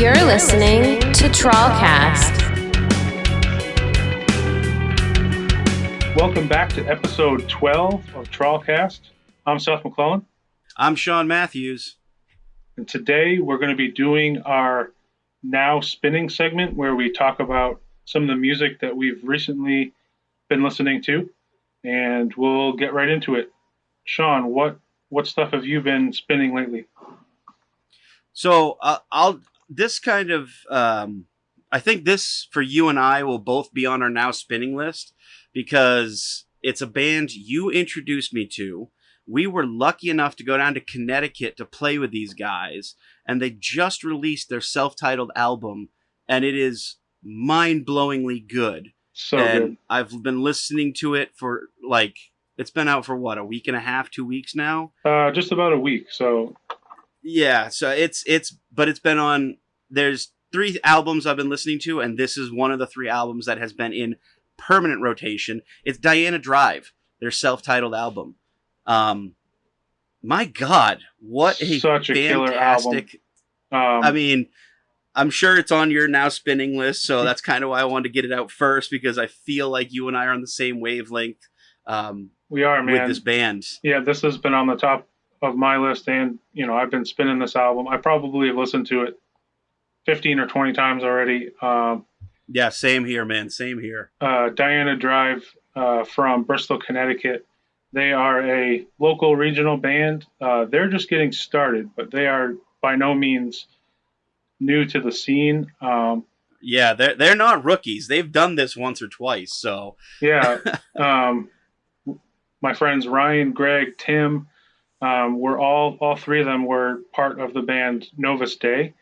You're listening to TrawlCast. Welcome back to episode 12 of TrawlCast. I'm Seth McClellan. I'm Sean Matthews. And today we're going to be doing our Now Spinning segment where we talk about some of the music that we've recently been listening to. And we'll get right into it. Sean, what stuff have you been spinning lately? So I think this for you and I will both be on our Now Spinning list because it's a band you introduced me to. We were lucky enough to go down to Connecticut to play with these guys, and they just released their self-titled album, and it is mind-blowingly good. So and good. I've been listening to it for it's been out for what, a week and a half, 2 weeks now? Just about a week. So yeah, so it's been on. There's 3 albums I've been listening to, and this is one of the 3 albums that has been in permanent rotation. It's Diana Drive, their self-titled album. My God, what a such a killer album. I mean, I'm sure it's on your Now Spinning list, so that's kind of why I wanted to get it out first, because I feel like you and I are on the same wavelength. We are, man. With this band. Yeah, this has been on the top of my list, and I've been spinning this album. I probably have listened to it 15 or 20 times already. Yeah, same here, man. Same here. Diana Drive from Bristol, Connecticut. They are a local regional band. They're just getting started, but they are by no means new to the scene. Yeah, they're not rookies. They've done this once or twice. So yeah, my friends Ryan, Greg, Tim, were all 3 of them were part of the band Novus Day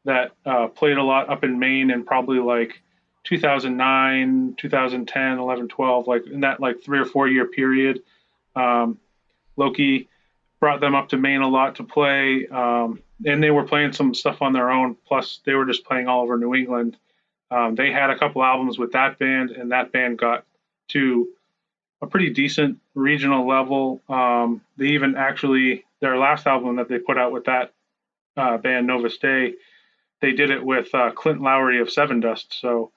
that played a lot up in Maine and probably like 2009, 2010, 11, 12, like in that 3 or 4 year period. Loki brought them up to Maine a lot to play, and they were playing some stuff on their own. Plus, they were just playing all over New England. They had a couple albums with that band, and that band got to a pretty decent regional level. They even actually, their last album that they put out with that band, Novus Day, they did it with Clint Lowry of Seven Dust. So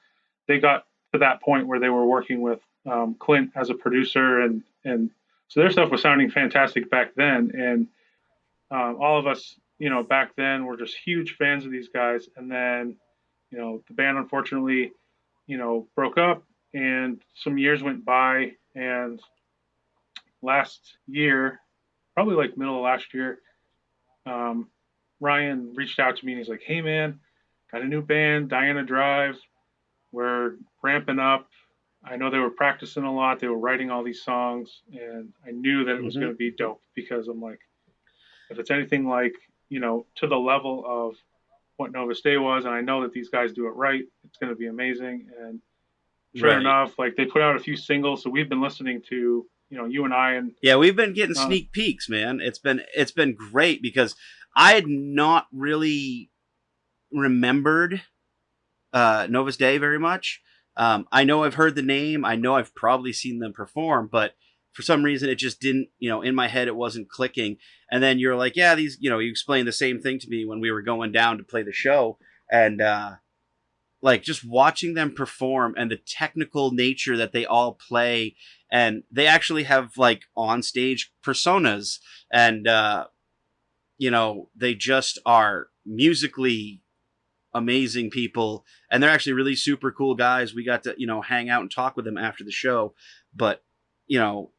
they got to that point where they were working with Clint as a producer, and so their stuff was sounding fantastic back then. And all of us, back then were just huge fans of these guys. And then, the band unfortunately, broke up, and some years went by. And last year, probably like middle of last year, Ryan reached out to me and he's like, "Hey man, got a new band, Diana Drive. We're ramping up. I know they were practicing a lot. They were writing all these songs, and I knew that it was going to be dope, because I'm like, if it's anything like, to the level of what Novus Day was, and I know that these guys do it right, it's going to be amazing." And sure enough, they put out a few singles, so we've been listening to, you and I, and yeah, we've been getting sneak peeks, man. It's been great, because I had not really remembered Novus Day very much. I know I've heard the name. I know I've probably seen them perform, but for some reason it just didn't, in my head it wasn't clicking. And then you're like, yeah, these, you explained the same thing to me when we were going down to play the show. And just watching them perform and the technical nature that they all play, and they actually have on stage personas, and they just are musically amazing people, and they're actually really super cool guys. We got to hang out and talk with them after the show, but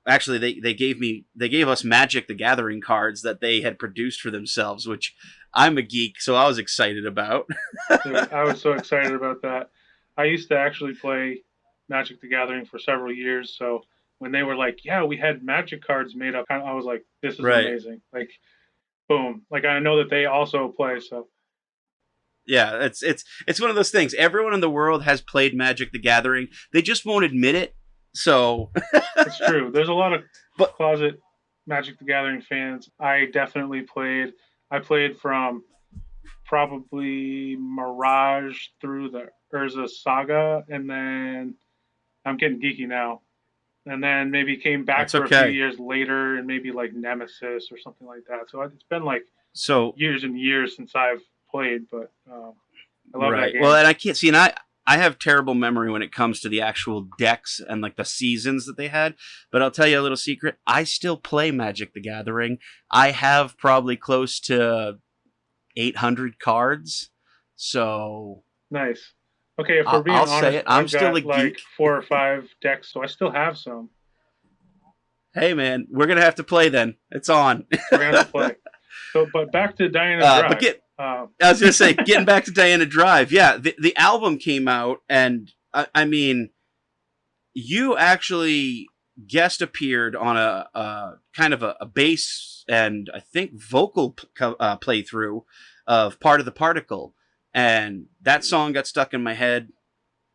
actually they gave us Magic the Gathering cards that they had produced for themselves, which I'm a geek, so I was excited about. Dude, I was so excited about that. I used to actually play Magic the Gathering for several years, so when they were like, yeah, we had Magic cards made up, I was like, this is amazing. Boom. I know that they also play, so yeah, it's one of those things. Everyone in the world has played Magic the Gathering. They just won't admit it. So it's true. There's a lot of closet Magic the Gathering fans. I definitely played. I played from probably Mirage through the Urza Saga, and then I'm getting geeky now. And then maybe came back a few years later, and maybe Nemesis or something like that. So it's been years and years since I've played, but I love that game. Well, and I can't see, and I have terrible memory when it comes to the actual decks and like the seasons that they had. But I'll tell you a little secret. I still play Magic the Gathering. I have probably close to 800 cards. So nice. Okay, if we're being I'll honest, say it. I'm I've still got a geek. like 4 or 5 decks, so I still have some. Hey, man, we're gonna have to play then. It's on. We're gonna have to play. So, but back to Diana Drive. I was gonna say, getting back to Diana Drive. Yeah, the album came out, and I mean, you actually guest appeared on a kind of a bass and I think vocal playthrough of Part of the Particle, and that song got stuck in my head.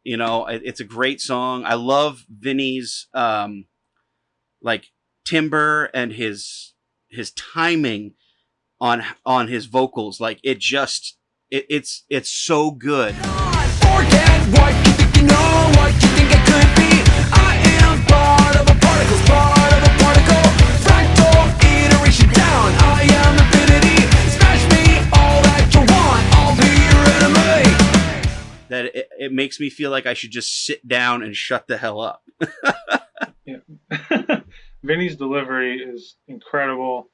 You know, it's a great song. I love Vinny's like timbre and his timing on his vocals. Like it's so good. Forget what you think you know, what you think it could be. I am part of a particle, part of a particle. Fractal iteration down. I am infinity. Smash me all that you want. I'll be your enemy. That it makes me feel like I should just sit down and shut the hell up. Yeah. Vinny's delivery is incredible.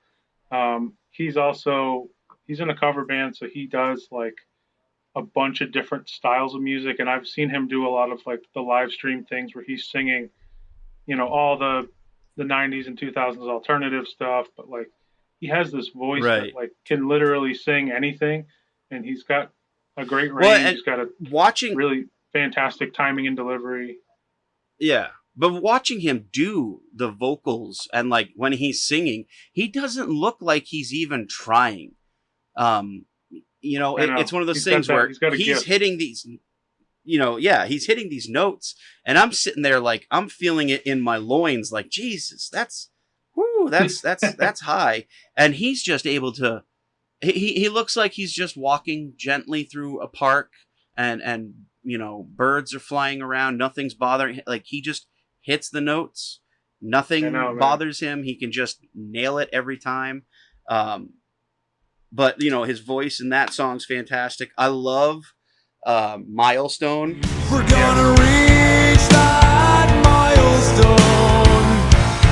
He's in a cover band, so he does like a bunch of different styles of music, and I've seen him do a lot of like the live stream things where he's singing, you know, all the 90s and 2000s alternative stuff, but like he has this voice that like can literally sing anything, and he's got a great range. Well, he's got a watching really fantastic timing and delivery. Yeah. But watching him do the vocals and like when he's singing, he doesn't look like he's even trying. You know, it's one of those things where he's hitting these, you know, he's hitting these notes, and I'm sitting there like I'm feeling it in my loins, like Jesus, that's high, and he's just able to. He looks like he's just walking gently through a park, and you know, birds are flying around, nothing's bothering him. Like he just hits the notes, nothing bothers him. He can just nail it every time. But you know, his voice in that song's fantastic. I love Milestone. We're gonna reach that milestone.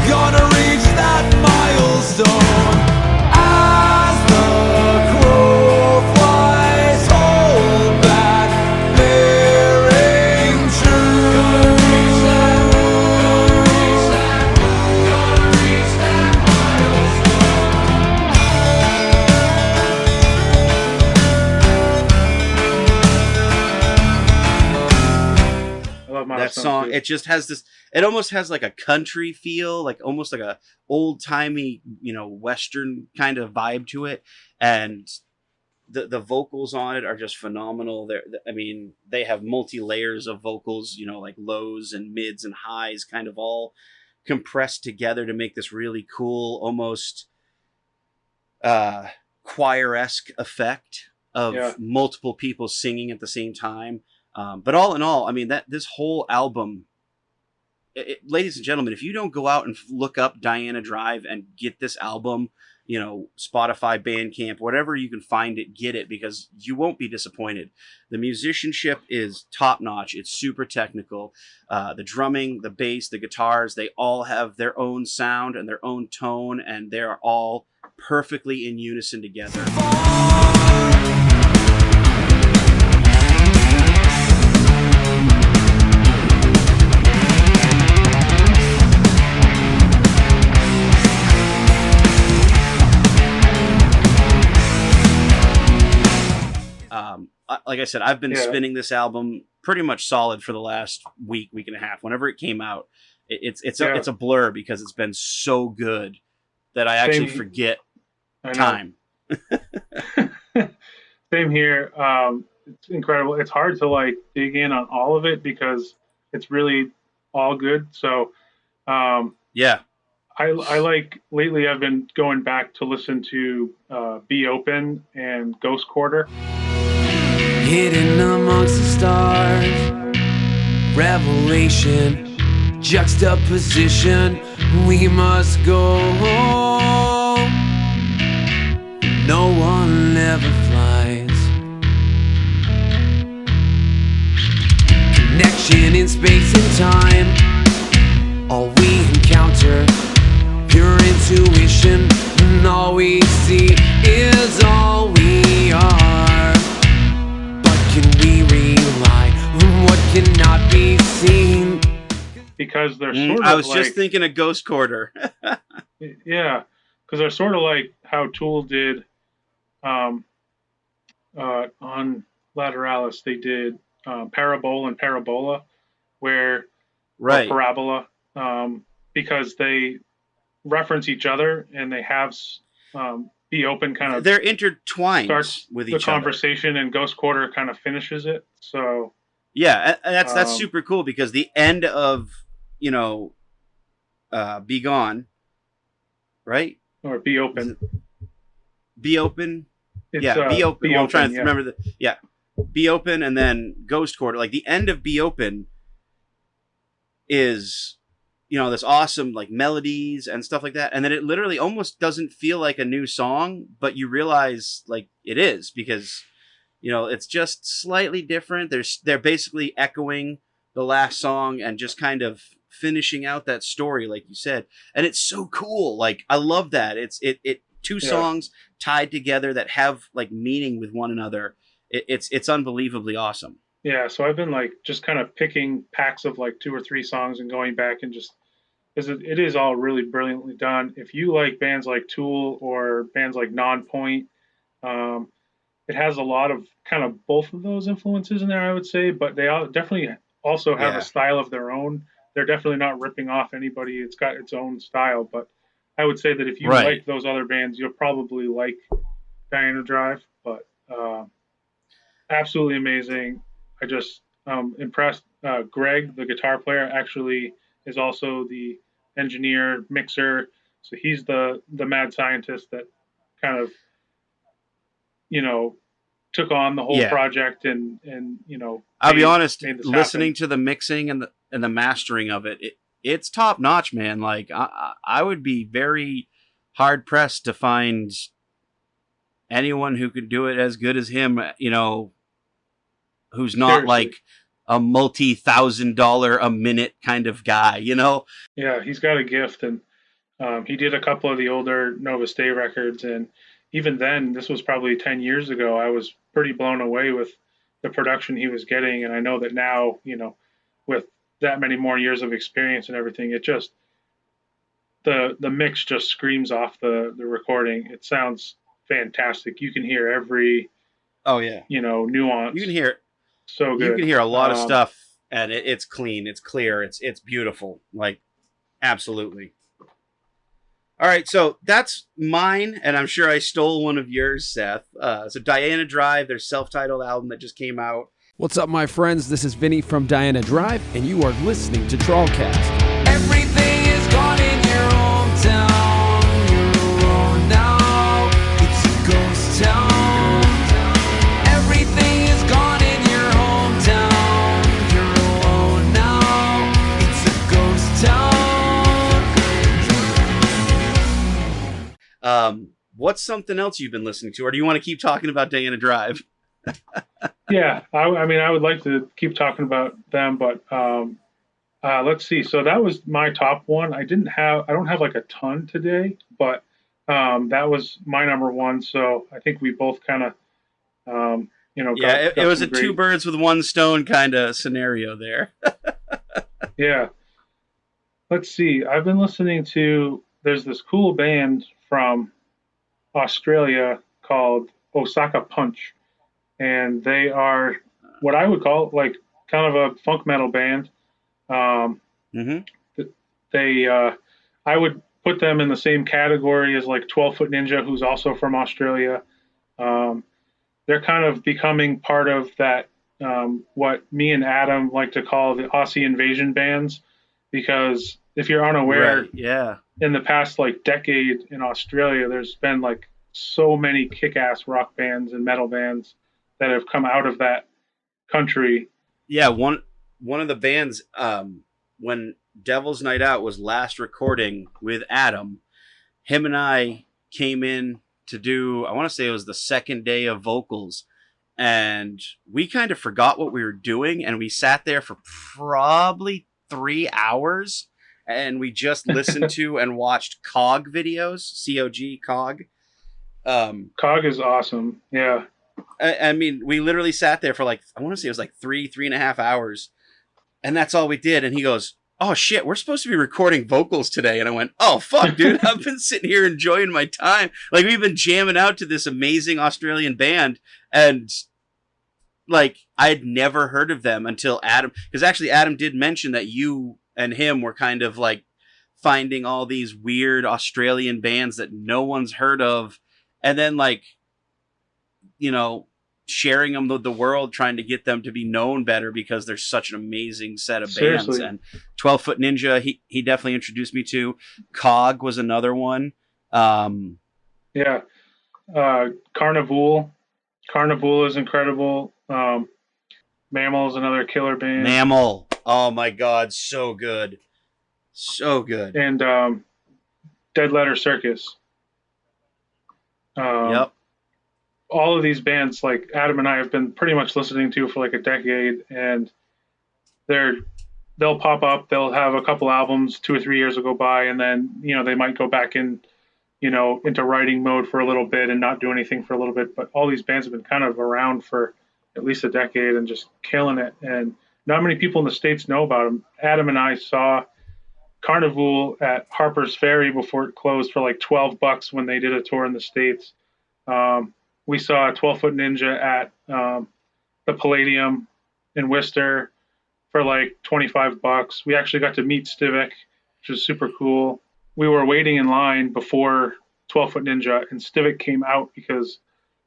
Gonna reach that milestone. As the crow flies, hold back, bearing true. Gonna reach that That song, it just has this, it almost has like a country feel, like almost like a old-timey, you know, Western kind of vibe to it. And the vocals on it are just phenomenal. I mean, they have multi-layers of vocals, you know, like lows and mids and highs kind of all compressed together to make this really cool, almost choir-esque effect of multiple people singing at the same time. But all in all, I mean, this whole album, ladies and gentlemen, if you don't go out and look up Diana Drive and get this album, you know, Spotify, Bandcamp, whatever you can find it, get it, because you won't be disappointed. The musicianship is top notch. It's super technical. The drumming, the bass, the guitars, they all have their own sound and their own tone, and they're all perfectly in unison together. Like I said, I've been spinning this album pretty much solid for the last week and a half. Whenever it came out, it's a blur because it's been so good that I actually forget time. Same here. It's incredible. It's hard to like dig in on all of it because it's really all good. So I like lately I've been going back to listen to Be Open and Ghost Quarter. Hidden amongst the stars, revelation, juxtaposition, we must go home. No one ever flies. connection in space and time. All we encounter, pure intuition, and all we see is all we are. But can we rely on what cannot be seen? Because they're sort of I was like, just thinking of Ghost Quarter. yeah, because they're sort of like how Tool did on Lateralis. They did Parabola and Parabola, or Right. Parabola, because they reference each other and they have Be Open kind of They're intertwined starts with the each other. conversation, and Ghost Quarter kind of finishes it. So Yeah, and that's super cool because the end of, Be Gone, right? or Be Open. Be Open. It's, Yeah, Be Open. Be I'm Open, trying to yeah. remember Be Open and then Ghost Quarter. Like the end of Be Open is, this awesome like melodies and stuff like that, and then it literally almost doesn't feel like a new song, but you realize like it is because it's just slightly different. They're basically echoing the last song and just kind of finishing out that story, like you said, and it's so cool. Like I love that it's two songs tied together that have like meaning with one another. It's unbelievably awesome. Yeah, so I've been like just kind of picking packs of like 2 or 3 songs and going back and just because it is all really brilliantly done. If you like bands like Tool or bands like Nonpoint, it has a lot of kind of both of those influences in there, I would say, but they all definitely also have a style of their own. They're definitely not ripping off anybody. It's got its own style, but I would say that if you like those other bands, you'll probably like Diana Drive, but absolutely amazing. I just impressed. Greg, the guitar player, actually is also the engineer, mixer. So he's the mad scientist that kind of, took on the whole project and I'll be honest, listening to the mixing and the mastering of it's top notch, man. Like I would be very hard pressed to find anyone who could do it as good as him, who's not Seriously. like a multi-$1,000 a minute kind of guy, Yeah, he's got a gift, and he did a couple of the older Novus Day records, and even then, this was probably 10 years ago, I was pretty blown away with the production he was getting, and I know that now, with that many more years of experience and everything, it just the mix just screams off the recording. It sounds fantastic. You can hear every nuance. You can hear so good. You can hear a lot of stuff, and it's clean, it's clear, it's beautiful, like absolutely. All right, so that's mine, and I'm sure I stole one of yours, Seth. So Diana Drive, their self-titled album that just came out. What's up, my friends? This is Vinny from Diana Drive, and you are listening to TrawlCast. Everything is gone in your hometown. You're alone now. It's a ghost town. Everything is gone in your hometown. You're alone now. It's a ghost town. What's something else you've been listening to, or do you want to keep talking about Diana Drive? Yeah, I mean, I would like to keep talking about them, but let's see. So that was my top one. I don't have like a ton today, but that was my number one. So I think we both kind of, it was a 2 birds with 1 stone kind of scenario there. Yeah. Let's see. I've been listening to, there's this cool band from Australia called Osaka Punch. And they are what I would call like kind of a funk metal band. They, I would put them in the same category as like 12 Foot Ninja, who's also from Australia. They're kind of becoming part of that, what me and Adam like to call the Aussie invasion bands, because if you're unaware, in the past like decade in Australia, there's been like so many kick-ass rock bands and metal bands that have come out of that country. Yeah, one of the bands, when Devil's Night Out was last recording with Adam, him and I came in to do, I want to say it was the second day of vocals, and we kind of forgot what we were doing, and we sat there for probably 3 hours, and we just listened to and watched COG videos, C-O-G, COG. COG is awesome. Yeah. I mean, we literally sat there for like, I want to say it was like 3.5 hours, and that's all we did. And he goes, "Oh shit, we're supposed to be recording vocals today." And I went, "Oh fuck, dude, I've been sitting here enjoying my time. Like, we've been jamming out to this amazing Australian band, and like, I'd never heard of them until Adam, because actually Adam did mention that you and him were kind of like finding all these weird Australian bands that no one's heard of, and then like, you know, sharing them with the world, trying to get them to be known better because there's such an amazing set of bands." Seriously. And 12 Foot Ninja, he definitely introduced me to. COG was another one. Yeah. Carnival is incredible. Mammal is another killer band. Mammal. Oh my God. So good. So good. And Dead Letter Circus. Yep. All of these bands, like Adam and I have been pretty much listening to for like a decade, and they'll pop up, they'll have a couple albums, 2 or 3 years will go by, and then, you know, they might go back in, you know, into writing mode for a little bit and not do anything for a little bit. But all these bands have been kind of around for at least a decade and just killing it. And not many people in the States know about them. Adam and I saw Carnival at Harper's Ferry before it closed for like $12 when they did a tour in the States. We saw 12 Foot Ninja at the Palladium in Worcester for like $25. We actually got to meet Stivik, which was super cool. We were waiting in line before 12 Foot Ninja, and Stivik came out because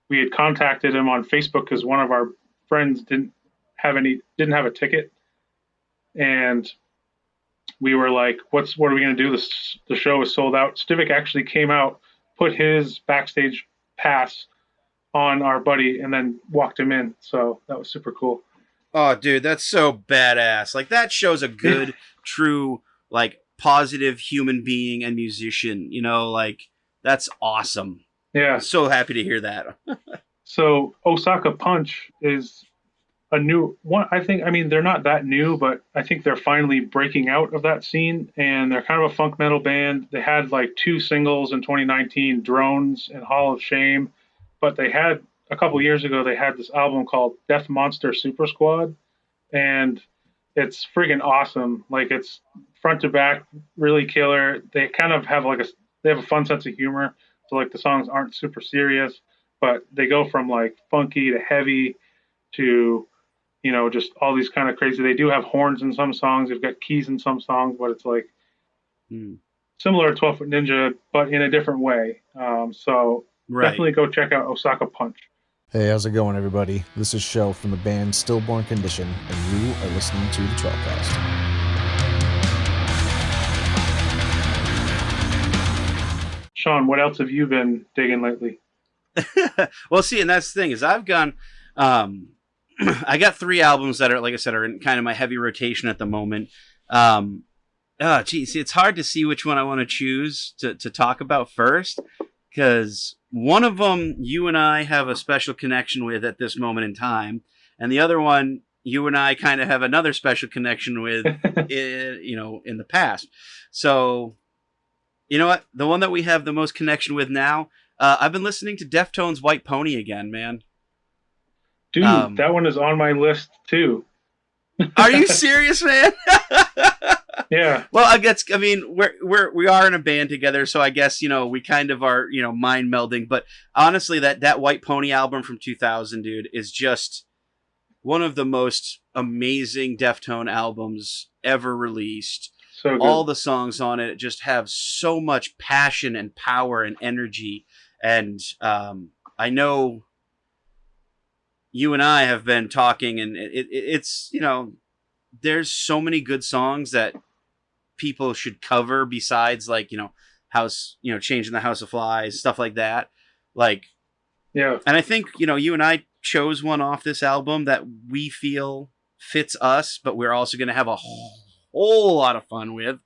we had contacted him on Facebook because one of our friends didn't have a ticket, and we were like, what are we going to do? The show is sold out. Stivik actually came out, put his backstage pass on our buddy, and then walked him in. So that was super cool. Oh, dude, that's so badass. Like, that shows a good, true, like, positive human being and musician. You know, like, that's awesome. Yeah. I'm so happy to hear that. So Osaka Punch is a new one. I mean, they're not that new, but I think they're finally breaking out of that scene, and they're kind of a funk metal band. They had like 2 singles in 2019, Drones and Hall of Shame, but they had a couple years ago, they had this album called Death Monster Super Squad, and it's friggin' awesome. Like, it's front to back, really killer. They kind of have they have a fun sense of humor. So like, the songs aren't super serious, but they go from like funky to heavy to, you know, just all these kind of crazy. They do have horns in some songs. They've got keys in some songs, but it's like similar to 12 Foot Ninja, but in a different way. So definitely go check out Osaka Punch. Hey, how's it going, everybody? This is Shell from the band Stillborn Condition, and you are listening to the TrawlCast. Sean, what else have you been digging lately? Well, see, and that's the thing, is I've gone, I got 3 albums that are, like I said, are in kind of my heavy rotation at the moment. See, it's hard to see which one I want to choose to talk about first, because one of them you and I have a special connection with at this moment in time, and the other one you and I kind of have another special connection with, in the past. So, you know what? The one that we have the most connection with now, I've been listening to Deftones' White Pony again, man. Dude, that one is on my list too. Are you serious, man? Yeah. Well, we are in a band together, so I guess, you know, we kind of are, you know, mind melding. But honestly, that White Pony album from 2000, dude, is just one of the most amazing Deftone albums ever released. So good. All the songs on it just have so much passion and power and energy. And I know you and I have been talking, and it's, you know, there's so many good songs that people should cover besides, like, you know, Changing the House of Flies, stuff like that. Like, yeah. And I think, you know, you and I chose one off this album that we feel fits us, but we're also going to have a whole lot of fun with.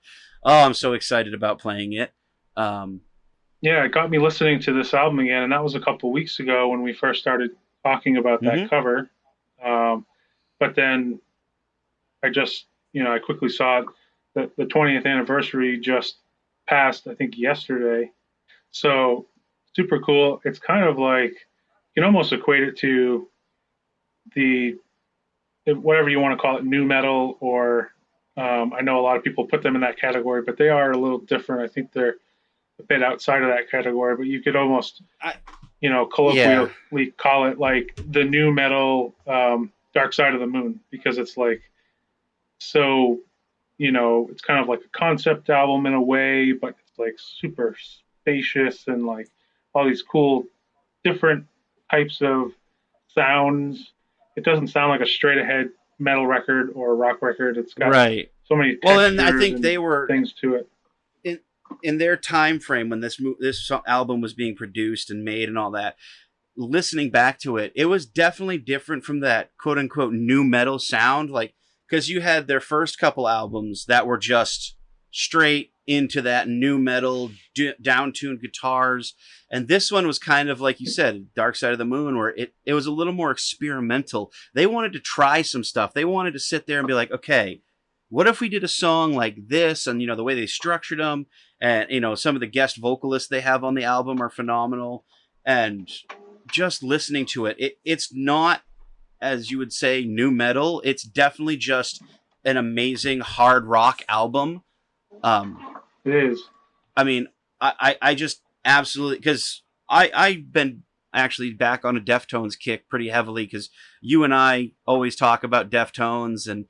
Oh, I'm so excited about playing it. Yeah, it got me listening to this album again, and that was a couple weeks ago when we first started talking about that Mhm. cover. But then I quickly saw that the 20th anniversary just passed, I think, yesterday. So super cool. It's kind of like you can almost equate it to the whatever you want to call it, new metal, or I know a lot of people put them in that category, but they are a little different. I think they're a bit outside of that category, but you could almost, I, colloquially yeah. call it like the new metal Dark Side of the Moon, because it's like so, it's kind of like a concept album in a way, but it's like super spacious and like all these cool different types of sounds. It doesn't sound like a straight ahead metal record or a rock record. It's got Right. so many Well, and I textures think and they were things to it. in in their time frame when this album was being produced and made and all that. Listening back to it, it was definitely different from that quote unquote new metal sound. Like, because you had their first couple albums that were just straight into that new metal, down-tuned guitars. And this one was kind of like you said, Dark Side of the Moon, where it was a little more experimental. They wanted to try some stuff. They wanted to sit there and be like, okay, what if we did a song like this? And, the way they structured them, and, some of the guest vocalists they have on the album are phenomenal. And just listening to it's not, as you would say, new metal. It's definitely just an amazing hard rock album. It is. I mean, I just absolutely, because I've been actually back on a Deftones kick pretty heavily, because you and I always talk about Deftones, and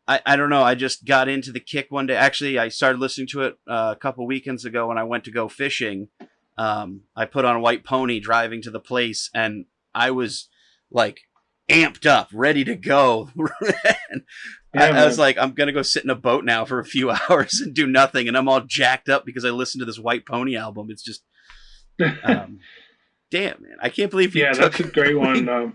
I don't know, I just got into the kick one day. Actually, I started listening to it a couple weekends ago when I went to go fishing. I put on a White Pony driving to the place, and I was like amped up, ready to go. I was like, I'm gonna go sit in a boat now for a few hours and do nothing, and I'm all jacked up because I listened to this White Pony album. It's just, damn, man, I can't believe you. Yeah, that's a great one.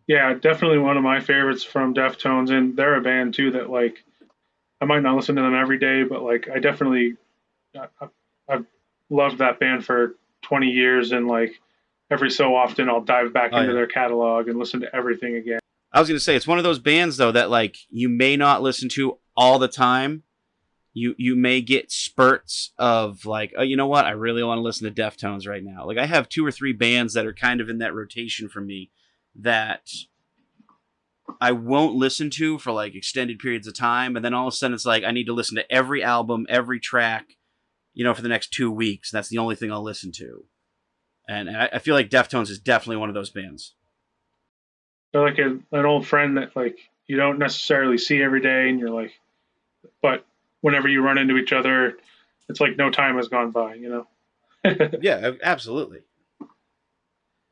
Yeah, definitely one of my favorites from Deftones, and they're a band too that like I might not listen to them every day, but like I've loved that band for 20 years, and like every so often I'll dive back into their catalog and listen to everything again. I was gonna say, it's one of those bands though that like you may not listen to all the time. You may get spurts of like, oh, you know what? I really want to listen to Deftones right now. Like I have 2 or 3 bands that are kind of in that rotation for me that I won't listen to for like extended periods of time, and then all of a sudden it's like I need to listen to every album, every track, for the next 2 weeks. That's the only thing I'll listen to, and I feel like Deftones is definitely one of those bands. They're like an old friend that like you don't necessarily see every day, and you're like, but whenever you run into each other, it's like no time has gone by, Yeah, absolutely.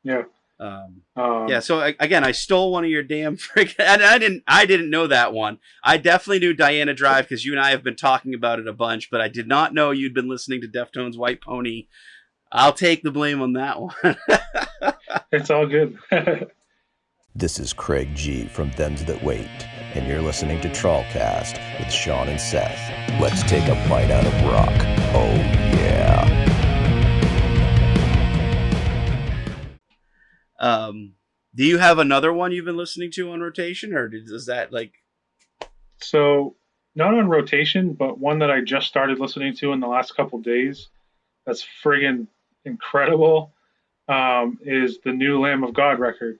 Yeah. Yeah. So again, I stole one of your damn freaking. And I didn't know that one. I definitely knew Diana Drive because you and I have been talking about it a bunch, but I did not know you'd been listening to Deftones' White Pony. I'll take the blame on that one. It's all good. This is Craig G from Thems That Wait, and you're listening to TrawlCast with Sean and Seth. Let's take a bite out of rock. Oh yeah. Do you have another one you've been listening to on rotation, or does that like? So, not on rotation, but one that I just started listening to in the last couple days. That's friggin' incredible. Is the new Lamb of God record.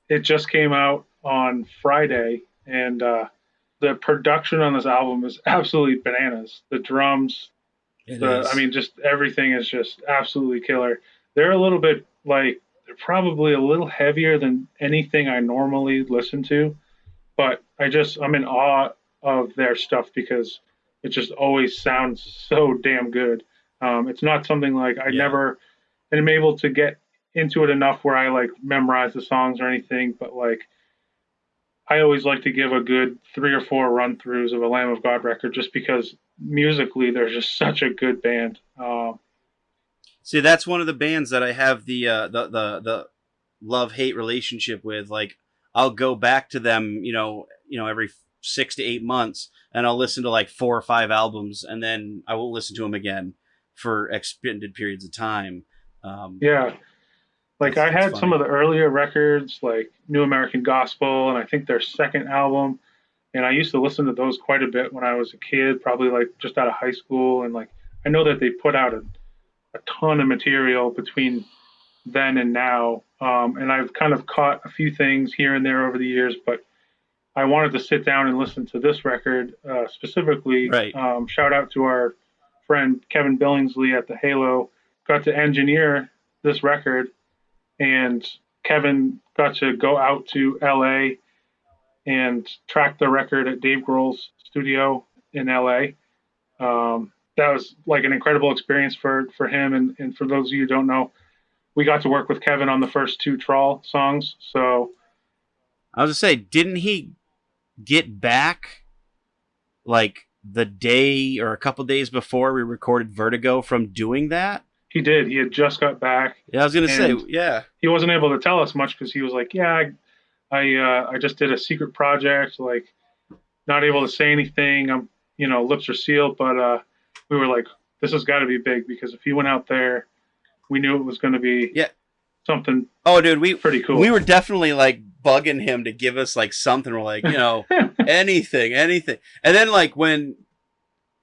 It just came out on Friday, and the production on this album is absolutely bananas. The drums, just everything is just absolutely killer. They're a little bit like, they're probably a little heavier than anything I normally listen to, but I'm in awe of their stuff because it just always sounds so damn good. It's not something like never am able to get into it enough where I like memorize the songs or anything, but like I always like to give a good 3 or 4 run throughs of a Lamb of God record just because musically they're just such a good band. See, that's one of the bands that I have the love-hate relationship with. Like, I'll go back to them, every 6 to 8 months, and I'll listen to like 4 or 5 albums, and then I won't listen to them again for extended periods of time. Yeah. Like I had it's some of the earlier records, like New American Gospel, and I think their second album. And I used to listen to those quite a bit when I was a kid, probably like just out of high school. And like I know that they put out a ton of material between then and now. And I've kind of caught a few things here and there over the years, but I wanted to sit down and listen to this record specifically. Right. Shout out to our friend Kevin Billingsley at the Halo. Got to engineer this record, and Kevin got to go out to LA and track the record at Dave Grohl's studio in LA. That was like an incredible experience for him. And for those of you who don't know, we got to work with Kevin on the first 2 Trawl songs. So I was gonna say, didn't he get back like the day or a couple days before we recorded Vertigo from doing that? he did. He had just got back. Yeah, I was gonna say, And yeah. he wasn't able to tell us much because he was like, yeah, I just did a secret project, like not able to say anything. I'm, lips are sealed, but we were like, this has got to be big because if he went out there, we knew it was going to be something. Oh, dude, pretty cool. We were definitely like bugging him to give us like something. We're like, anything. And then like when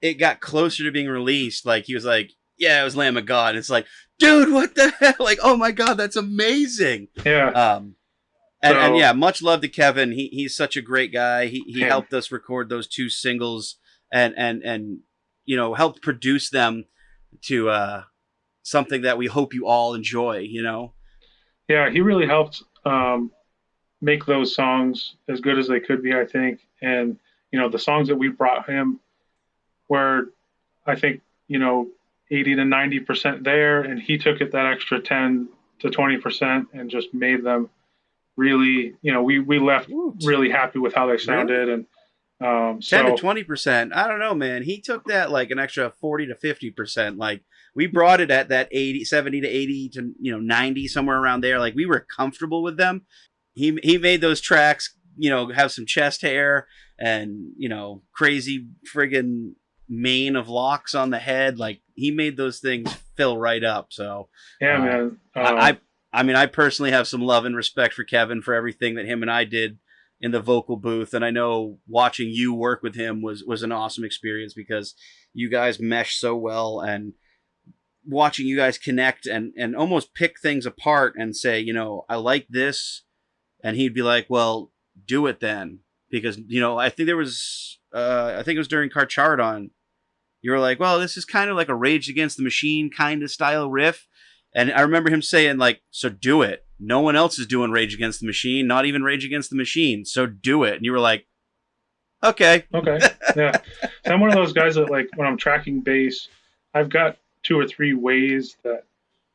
it got closer to being released, like he was like, yeah, it was Lamb of God. And it's like, dude, what the hell? Like, oh my God, that's amazing. Yeah. And yeah, much love to Kevin. He's such a great guy. He helped us record those 2 singles and helped produce them to something that we hope you all enjoy, Yeah, he really helped make those songs as good as they could be, I think. And, the songs that we brought him were, I think, 80 to 90% there, and he took it that extra 10 to 20% and just made them really, we left really happy with how they sounded. Really? And 10 to 20%. I don't know, man. He took that like an extra 40 to 50%. Like we brought it at that 70 to 80 to 90, somewhere around there. Like we were comfortable with them. He made those tracks, have some chest hair and crazy friggin' mane of locks on the head. Like he made those things fill right up. So yeah, man. I personally have some love and respect for Kevin for everything that him and I did in the vocal booth. And I know watching you work with him was an awesome experience because you guys mesh so well, and watching you guys connect and almost pick things apart and say, I like this. And he'd be like, well, do it then. Because, I think there was, I think it was during Carcharodon. You were like, well, this is kind of like a Rage Against the Machine kind of style riff. And I remember him saying, like, so do it. No one else is doing Rage Against the Machine, not even Rage Against the Machine. So do it. And you were like, okay. Okay. Yeah. So I'm one of those guys that, like, when I'm tracking bass, I've got 2 or 3 ways that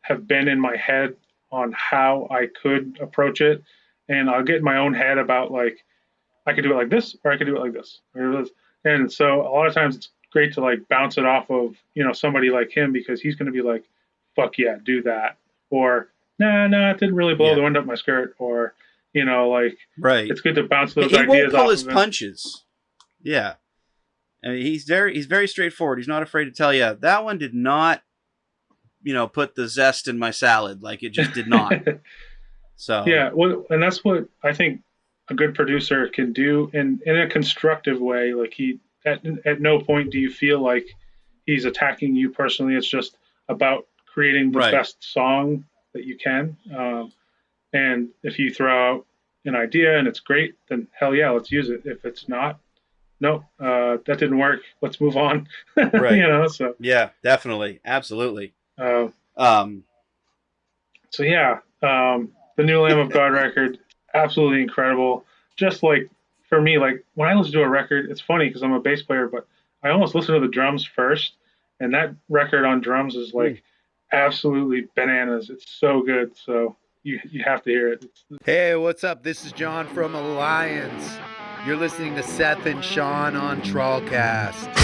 have been in my head on how I could approach it. And I'll get in my own head about, like, I could do it like this, or I could do it like this. And so a lot of times it's great to, like, bounce it off of, somebody like him, because he's going to be like, fuck yeah, do that. Or, nah, it didn't really blow the wind up my skirt. Or, like, right. It's good to bounce those he ideas won't pull off his of him. punches. Yeah. I mean, he's very straightforward. He's not afraid to tell you, that one did not, put the zest in my salad. Like, it just did not. So yeah, well, and that's what I think a good producer can do in a constructive way. Like, he at no point do you feel like he's attacking you personally. It's just about creating the best song that you can. And if you throw out an idea and it's great, then hell yeah, let's use it. If it's not, no, that didn't work. Let's move on. Right. So yeah, definitely, absolutely. So yeah. The new Lamb of God record, absolutely incredible. Just like, for me, like, when I listen to a record, it's funny because I'm a bass player, but I almost listen to the drums first. And that record on drums is like absolutely bananas. It's so good. So you have to hear it. Hey, what's up? This is John from Alliance. You're listening to Seth and Sean on TrawlCast.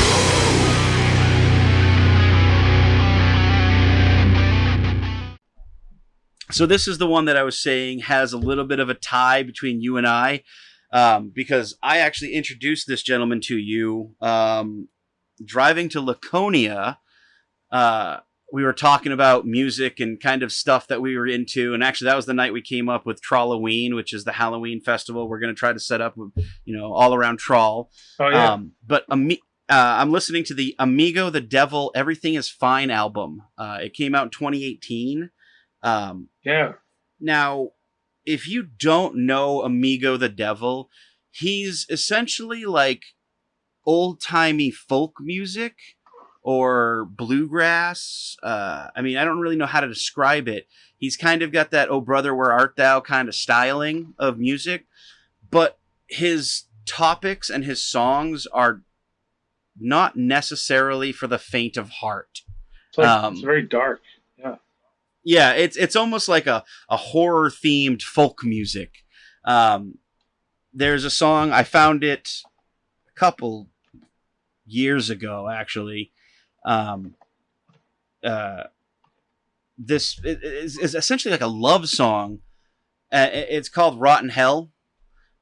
So this is the one that I was saying has a little bit of a tie between you and I, because I actually introduced this gentleman to you driving to Laconia we were talking about music and kind of stuff that we were into. And actually, that was the night we came up with Trawloween, which is the Halloween festival we're going to try to set up with, all around Trawl. Oh, yeah. But I'm listening to the Amigo the Devil Everything Is Fine album. It came out in 2018. Yeah. Now, if you don't know Amigo the Devil, he's essentially like old-timey folk music or bluegrass. I don't really know how to describe it. He's kind of got that "Oh Brother, Where Art Thou" kind of styling of music, but his topics and his songs are not necessarily for the faint of heart. It's very dark. Yeah. Yeah, it's almost like a horror themed folk music. There's a song, I found it a couple years ago, actually. This is essentially like a love song. It's called Rotten Hell.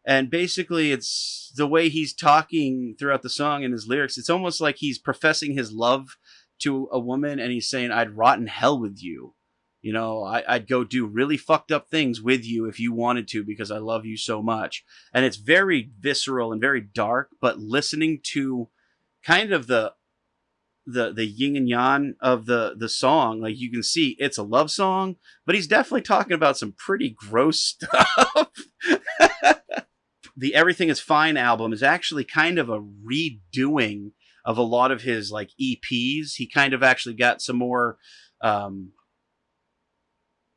And basically it's the way he's talking throughout the song and his lyrics. It's almost like he's professing his love to a woman and he's saying, "I'd rot in hell with you. I'd go do really fucked up things with you if you wanted to because I love you so much." And it's very visceral and very dark, but listening to kind of the yin and yang of the song, like you can see it's a love song, but he's definitely talking about some pretty gross stuff. The Everything Is Fine album is actually kind of a redoing of a lot of his like EPs. He kind of actually got some more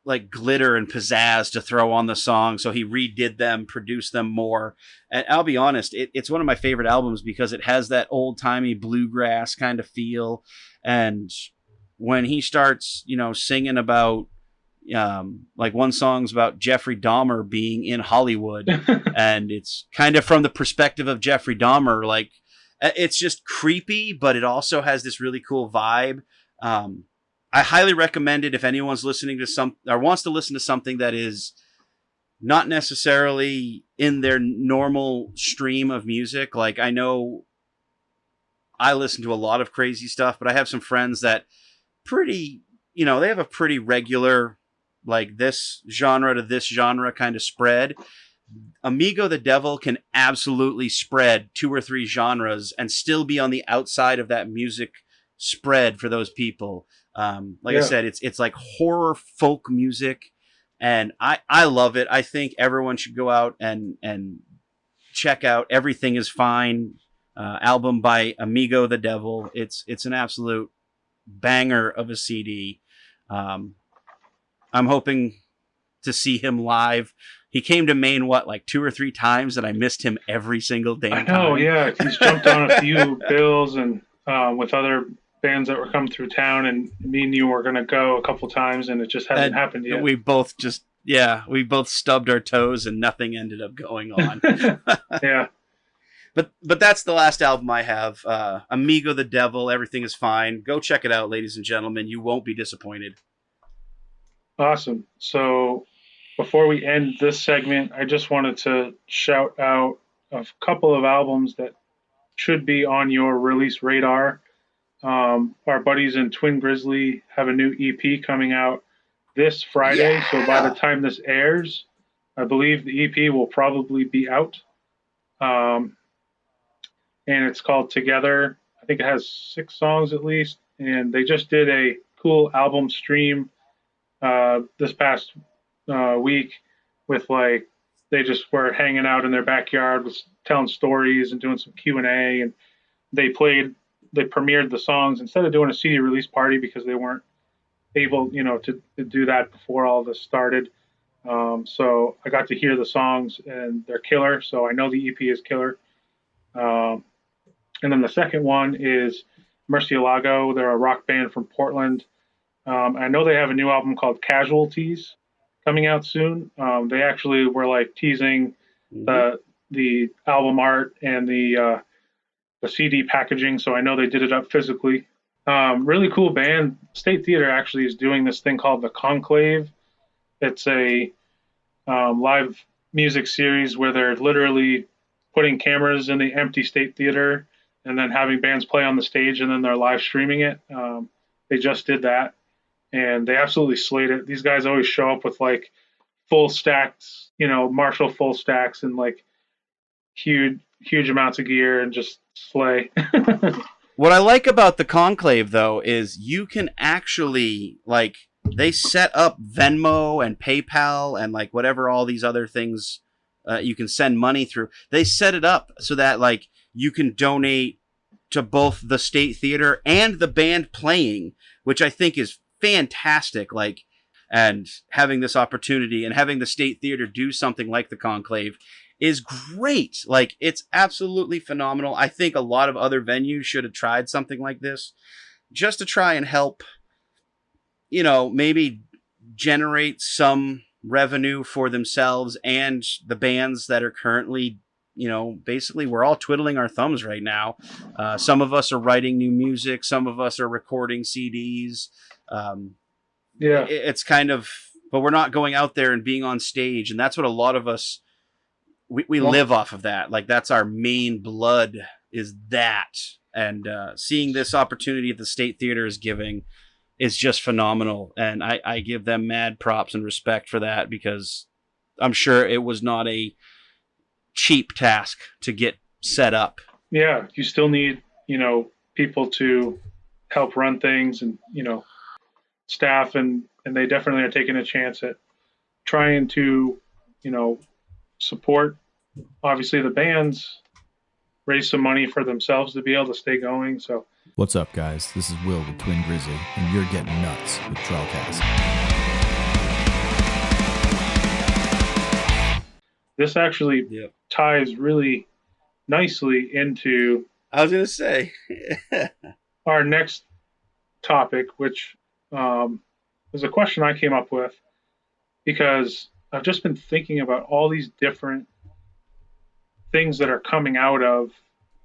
like glitter and pizzazz to throw on the song. So he redid them, produced them more. And I'll be honest, it's one of my favorite albums because it has that old timey bluegrass kind of feel. And when he starts, singing about, like one song's about Jeffrey Dahmer being in Hollywood and it's kind of from the perspective of Jeffrey Dahmer. Like it's just creepy, but it also has this really cool vibe. I highly recommend it if anyone's listening to wants to listen to something that is not necessarily in their normal stream of music. Like I know I listen to a lot of crazy stuff, but I have some friends that they have a pretty regular, like this genre to this genre kind of spread. Amigo the Devil can absolutely spread 2 or 3 genres and still be on the outside of that music spread for those people. I said, it's like horror folk music, and I love it. I think everyone should go out and check out Everything Is Fine album by Amigo the Devil. It's an absolute banger of a CD. I'm hoping to see him live. He came to Maine, like 2 or 3 times, and I missed him every single damn time. I know, yeah. He's jumped on a few bills and with other bands that were coming through town, and me and you were going to go a couple times, and it just hasn't happened yet. We both stubbed our toes, and nothing ended up going on. Yeah. But that's the last album I have. Amigo the Devil, Everything Is Fine. Go check it out, ladies and gentlemen. You won't be disappointed. Awesome. So before we end this segment, I just wanted to shout out a couple of albums that should be on your release radar. Our buddies in Twin Grizzly have a new EP coming out this Friday. Yeah. So by the time this airs, I believe the EP will probably be out. And it's called Together. I think it has 6 songs at least. And they just did a cool album stream this past week with they just were hanging out in their backyard, was telling stories and doing some Q&A, and they premiered the songs instead of doing a CD release party because they weren't able, to do that before all this started. So I got to hear the songs and they're killer. So I know the EP is killer. And then the second one is Murcielago. They're a rock band from Portland. I know they have a new album called Casualties coming out soon. They actually were teasing the album art and the CD packaging, so I know they did it up physically. Really cool band. State Theater actually is doing this thing called the Conclave. It's a live music series where they're literally putting cameras in the empty State Theater and then having bands play on the stage, and then they're live streaming it. They just did that. and they absolutely slayed it. These guys always show up with like full stacks, Marshall full stacks, and like huge amounts of gear, and just slay. What I like about the Conclave, though, is you can actually, like, they set up Venmo and PayPal and, like, whatever all these other things you can send money through. They set it up so that, like, you can donate to both the State Theater and the band playing, which I think is fantastic. Like, and having this opportunity and having the State Theater do something like the Conclave is great. Like, it's absolutely phenomenal. I think a lot of other venues should have tried something like this just to try and help, maybe generate some revenue for themselves and the bands that are currently, basically we're all twiddling our thumbs right now. Some of us are writing new music. Some of us are recording CDs. It's kind of, but we're not going out there and being on stage. And that's what a lot of us, we live off of that. Like, that's our main blood, is that. And seeing this opportunity that the State Theater is giving is just phenomenal. And I give them mad props and respect for that, because I'm sure it was not a cheap task to get set up. Yeah, you still need, people to help run things, and, staff, and they definitely are taking a chance at trying to, support, obviously, the bands, raise some money for themselves to be able to stay going. So, what's up, guys? This is Will with Twin Grizzly, and you're getting nuts with TrawlCast. this actually ties really nicely into, I was going to say, our next topic, which was a question I came up with because I've just been thinking about all these different things that are coming out of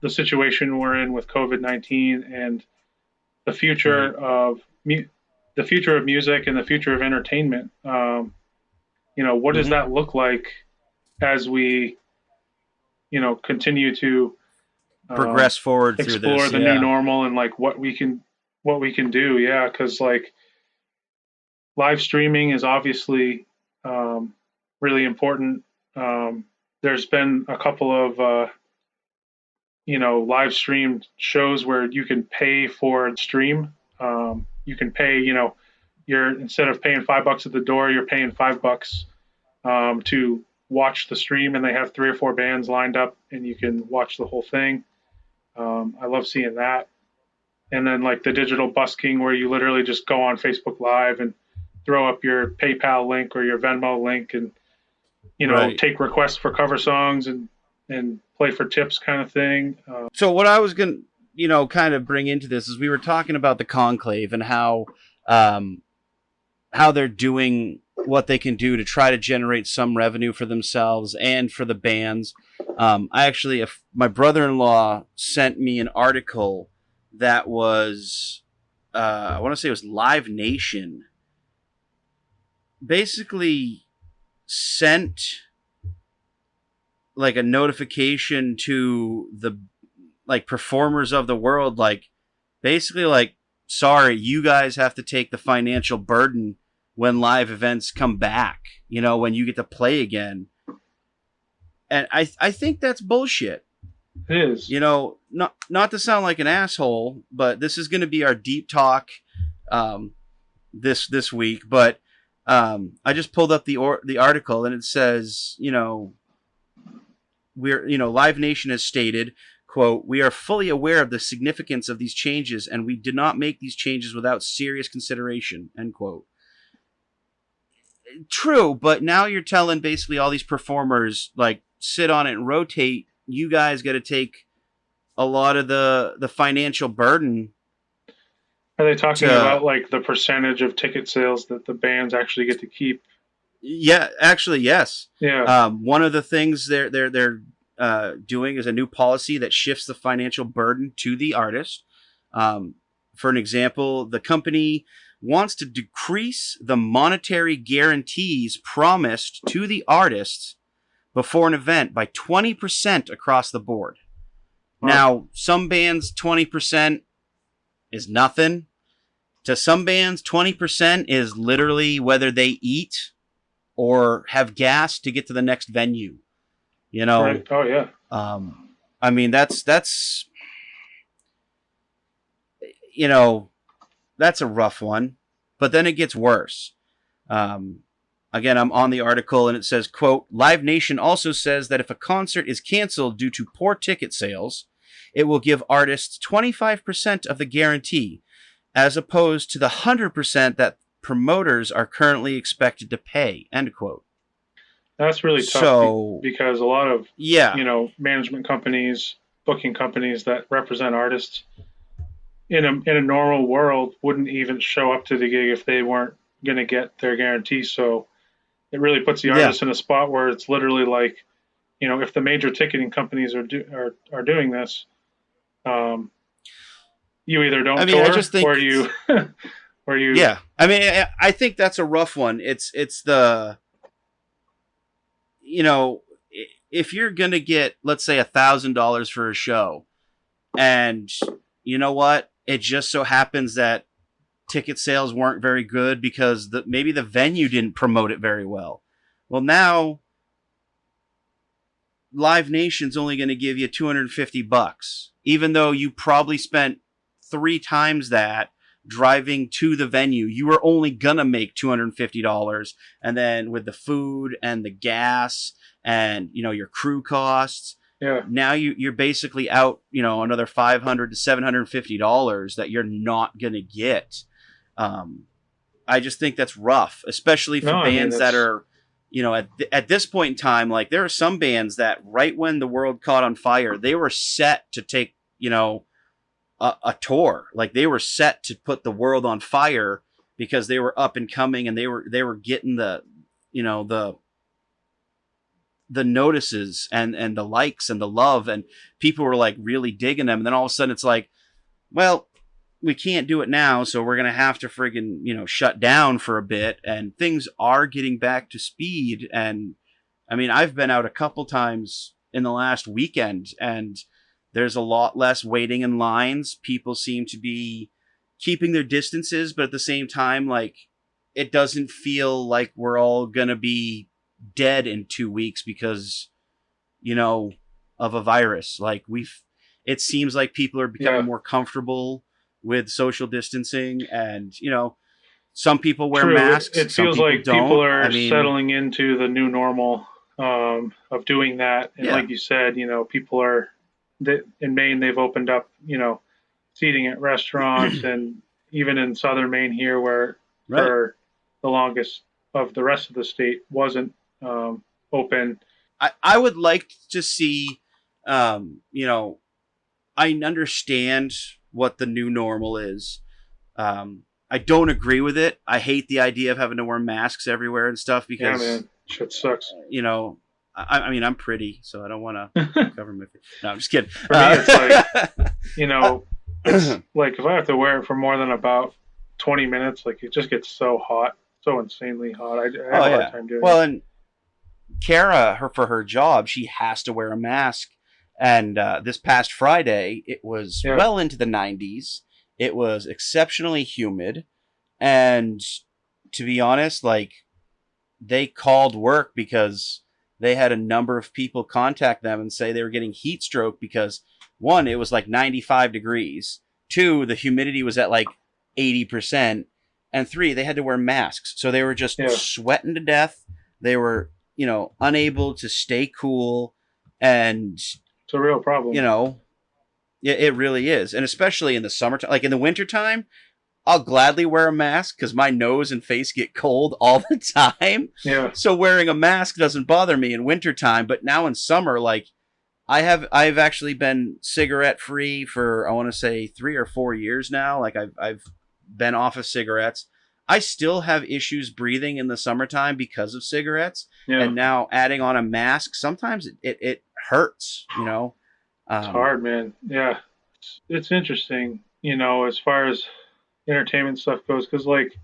the situation we're in with COVID-19 and the future of the future of music and the future of entertainment. What does that look like as we, continue to progress forward through this, explore the new normal and like what we can do. Yeah. Cause like live streaming is obviously really important. There's been a couple of, live streamed shows where you can pay for a stream. You can pay, you're, instead of paying $5 at the door, you're paying $5 to watch the stream, and they have 3 or 4 bands lined up and you can watch the whole thing. I love seeing that. And then like the digital busking where you literally just go on Facebook Live and throw up your PayPal link or your Venmo link and, take requests for cover songs and play for tips kind of thing. So what I was going to, kind of bring into this is we were talking about the Conclave and how they're doing what they can do to try to generate some revenue for themselves and for the bands. My brother-in-law sent me an article that was, I want to say it was Live Nation, basically sent like a notification to the like performers of the world, like basically like, sorry, you guys have to take the financial burden when live events come back, when you get to play again. And I think that's bullshit. It is. Not to sound like an asshole, but this is going to be our deep talk this week. But I just pulled up the article, and it says, Live Nation has stated, quote, "We are fully aware of the significance of these changes, and we did not make these changes without serious consideration," end quote. True, but now you're telling basically all these performers, like, sit on it and rotate. You guys got to take a lot of the financial burden. Are they talking about like the percentage of ticket sales that the bands actually get to keep? Yeah, actually, yes. Yeah. One of the things they're doing is a new policy that shifts the financial burden to the artist. For an example, the company wants to decrease the monetary guarantees promised to the artists before an event by 20% across the board. Wow. Now, some bands, 20% is nothing. To some bands, 20% is literally whether they eat or have gas to get to the next venue. You know, Right. Oh yeah. I mean, that's you know, that's a rough one, but then it gets worse. Again, I'm on the article and it says, quote, Live Nation also says that if a concert is canceled due to poor ticket sales, it will give artists 25% of the guarantee, as opposed to the 100% that promoters are currently expected to pay, end quote. That's really tough because a lot of, management companies, booking companies that represent artists in a normal world wouldn't even show up to the gig if they weren't going to get their guarantee. So it really puts the artist in a spot where it's literally like, if the major ticketing companies are doing this, you either don't tour or you or you. Yeah, I mean, I think that's a rough one. It's the, if you're gonna get, let's say, $1,000 for a show, and you know what, it just so happens that ticket sales weren't very good because maybe the venue didn't promote it very well. Well, now Live Nation's only going to give you $250, even though you probably spent 3 times that driving to the venue. You were only going to make $250. And then with the food and the gas and, your crew costs, now you're basically out, another $500 to $750 that you're not going to get. I just think that's rough, especially for bands that are, at this point in time, like there are some bands that right when the world caught on fire, they were set to take, a tour. Like they were set to put the world on fire because they were up and coming and they were getting the notices and the likes and the love, and people were like really digging them. And then all of a sudden it's like, well, we can't do it now, so we're going to have to friggin', shut down for a bit, and things are getting back to speed. And I mean, I've been out a couple times in the last weekend, and there's a lot less waiting in lines. People seem to be keeping their distances, but at the same time, like, it doesn't feel like we're all going to be dead in 2 weeks because, of a virus. Like, it seems like people are becoming more comfortable with social distancing, and some people wear masks. It feels like people are settling into the new normal of doing that, and like you said, people are in Maine. They've opened up, seating at restaurants, and even in southern Maine here, where for the longest of the rest of the state wasn't open. I would like to see, I understand what the new normal is. I don't agree with it. I hate the idea of having to wear masks everywhere and stuff because, man, shit sucks. I mean, I'm pretty, so I don't want to cover my face. No, I'm just kidding. For me, it's like, it's like if I have to wear it for more than about 20 minutes, like it just gets so hot, so insanely hot. I have a hard time doing it. Well, and Kara, for her job, she has to wear a mask. And this past Friday, it was well into the 90s. It was exceptionally humid. And to be honest, like, they called work because they had a number of people contact them and say they were getting heat stroke because, 1, it was like 95 degrees. 2, the humidity was at like 80%. And 3, they had to wear masks. So they were just sweating to death. They were, unable to stay cool. And it's a real problem. It really is. And especially in the summertime, like in the wintertime, I'll gladly wear a mask because my nose and face get cold all the time. Yeah. So wearing a mask doesn't bother me in wintertime. But now in summer, like I've actually been cigarette free for, I want to say 3 or 4 years now. Like I've been off of cigarettes. I still have issues breathing in the summertime because of cigarettes. Yeah. And now adding on a mask, sometimes it hurts, It's hard, man. Yeah. It's interesting, as far as entertainment stuff goes, because like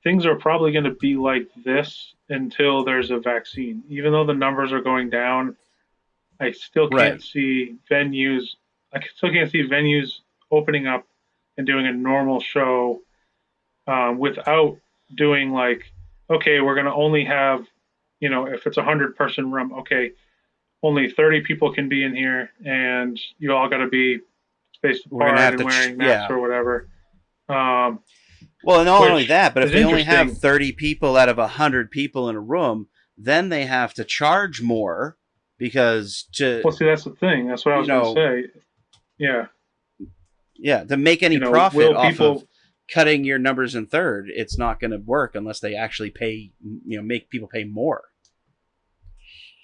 things are probably going to be like this until there's a vaccine. Even though the numbers are going down, I still can't see venues. I still can't see venues opening up and doing a normal show without doing like, okay, we're going to only have, if it's a 100-person room, okay, only 30 people can be in here, and you all got to be spaced We're gonna apart have and to, wearing masks or whatever. Well, and not only Which that, but if is they only have interesting. 30 people out of 100 people in a room, then they have to charge more because Well, see, that's the thing. That's what I was going to say. Yeah, to make any profit will off of people? cutting your numbers in third, it's not going to work unless they actually pay, make people pay more.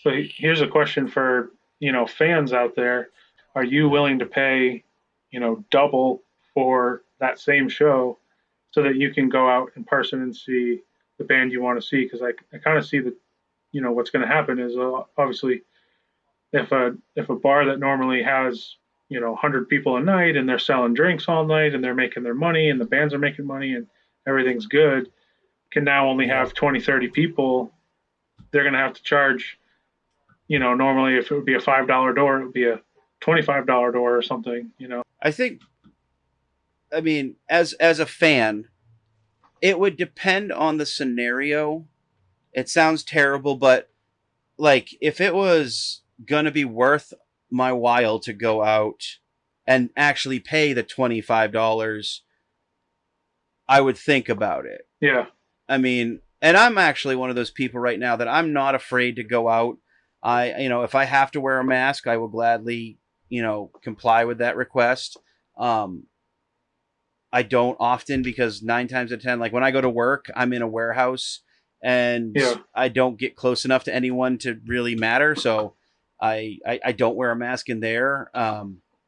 So here's a question for fans out there: are you willing to pay double for that same show so that you can go out in person and see the band you want to see? Because I kind of see that what's going to happen is obviously if a bar that normally has 100 people a night and they're selling drinks all night and they're making their money and the bands are making money and everything's good, can now only have 20, 30 people. They're going to have to charge, normally if it would be a $5 door, it would be a $25 door or something. I think, I mean, as a fan, it would depend on the scenario. It sounds terrible, but like if it was gonna be worth my while to go out and actually pay the $25, I would think about it. Yeah. I mean, and I'm actually one of those people right now that I'm not afraid to go out. If I have to wear a mask, I will gladly, comply with that request. I don't often because 9 times out of 10, like when I go to work, I'm in a warehouse and I don't get close enough to anyone to really matter. So I don't wear a mask in there.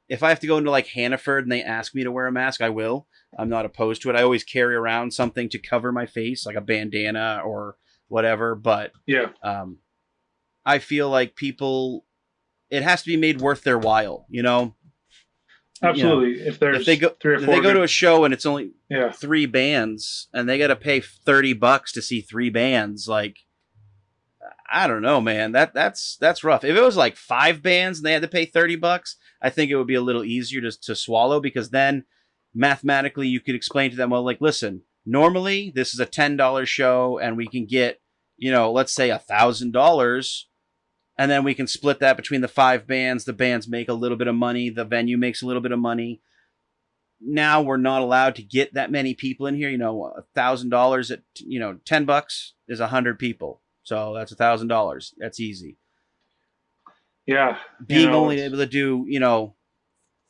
If I have to go into like Hannaford and they ask me to wear a mask, I will. I'm not opposed to it. I always carry around something to cover my face, like a bandana or whatever. But I feel like it has to be made worth their while, Absolutely. If there's they go, 3 or 4 they go to a show and it's only Yeah. 3 bands and they got to pay $30 to see 3 bands, like, I don't know, man. That's rough. If it was like 5 bands and they had to pay $30, I think it would be a little easier to swallow, because then mathematically you could explain to them, well, like, listen, normally this is a $10 show and we can get, let's say $1,000, and then we can split that between the 5 bands. The bands make a little bit of money. The venue makes a little bit of money. Now we're not allowed to get that many people in here. $1,000 at, $10 is 100 people. So that's $1,000. That's easy. Yeah. Being only able to do,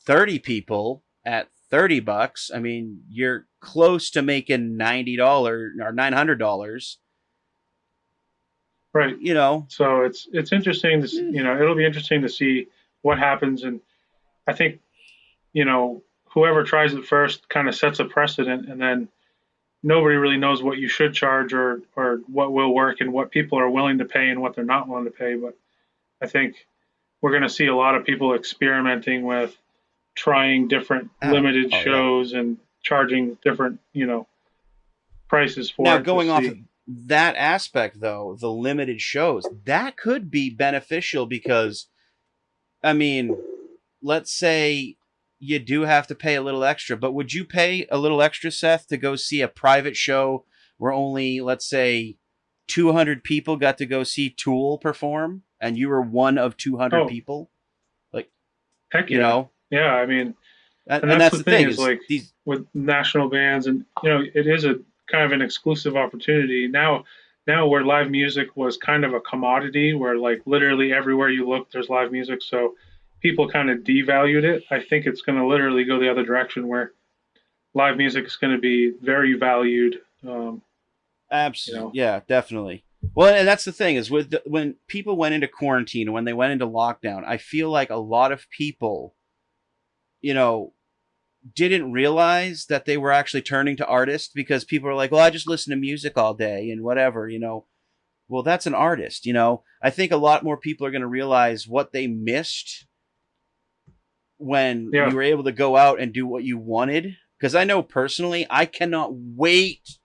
30 people at $30, I mean, you're close to making $90 or $900. Right. So it's interesting to, it'll be interesting to see what happens. And I think, whoever tries it first kind of sets a precedent, and then nobody really knows what you should charge or what will work and what people are willing to pay and what they're not willing to pay. But I think we're going to see a lot of people experimenting with trying different limited shows and charging different, prices for it. Now, going off of that aspect, though, the limited shows, that could be beneficial because, I mean, let's say you do have to pay a little extra, but would you pay a little extra, Seth, to go see a private show where only, let's say, 200 people got to go see Tool perform and you were one of 200 people? Like, heck yeah. Yeah, I mean, and that's the thing is like with national bands, and it is a kind of an exclusive opportunity now where live music was kind of a commodity, where like literally everywhere you look there's live music, so people kind of devalued it. I think it's going to literally go the other direction, where live music is going to be very valued. Absolutely. Yeah, definitely. Well, and that's the thing is when people went into quarantine, when they went into lockdown, I feel like a lot of people, didn't realize that they were actually turning to artists, because people are like, well, I just listen to music all day and whatever, well, that's an artist. I think a lot more people are going to realize what they missed when you were able to go out and do what you wanted. Because I know personally, I cannot wait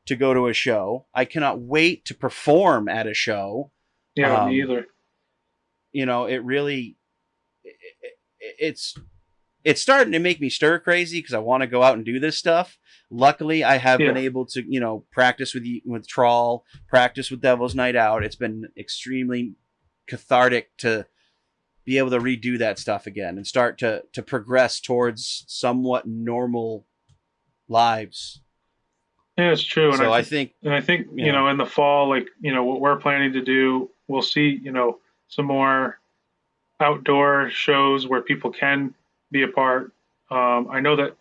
to go to a show. I cannot wait to perform at a show. Yeah, me either. It really, it's it's starting to make me stir crazy because I want to go out and do this stuff. Luckily, I have been able to, you know, practice with Trawl, practice with Devil's Night Out. It's been extremely cathartic to be able to redo that stuff again and start to progress towards somewhat normal lives. Yeah, it's true. So I think, you know, in the fall, like, you know, what we're planning to do, we'll see, you know, some more outdoor shows where people can be a part. I know that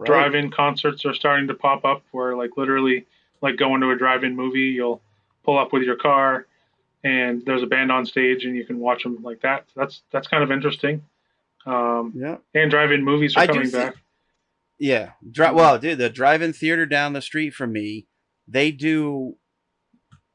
drive-in concerts are starting to pop up where, like, literally, like going to a drive-in movie, you'll pull up with your car and there's a band on stage and you can watch them like that. That's kind of interesting. And drive-in movies are coming back. Yeah. Well, dude, the drive-in theater down the street from me, they do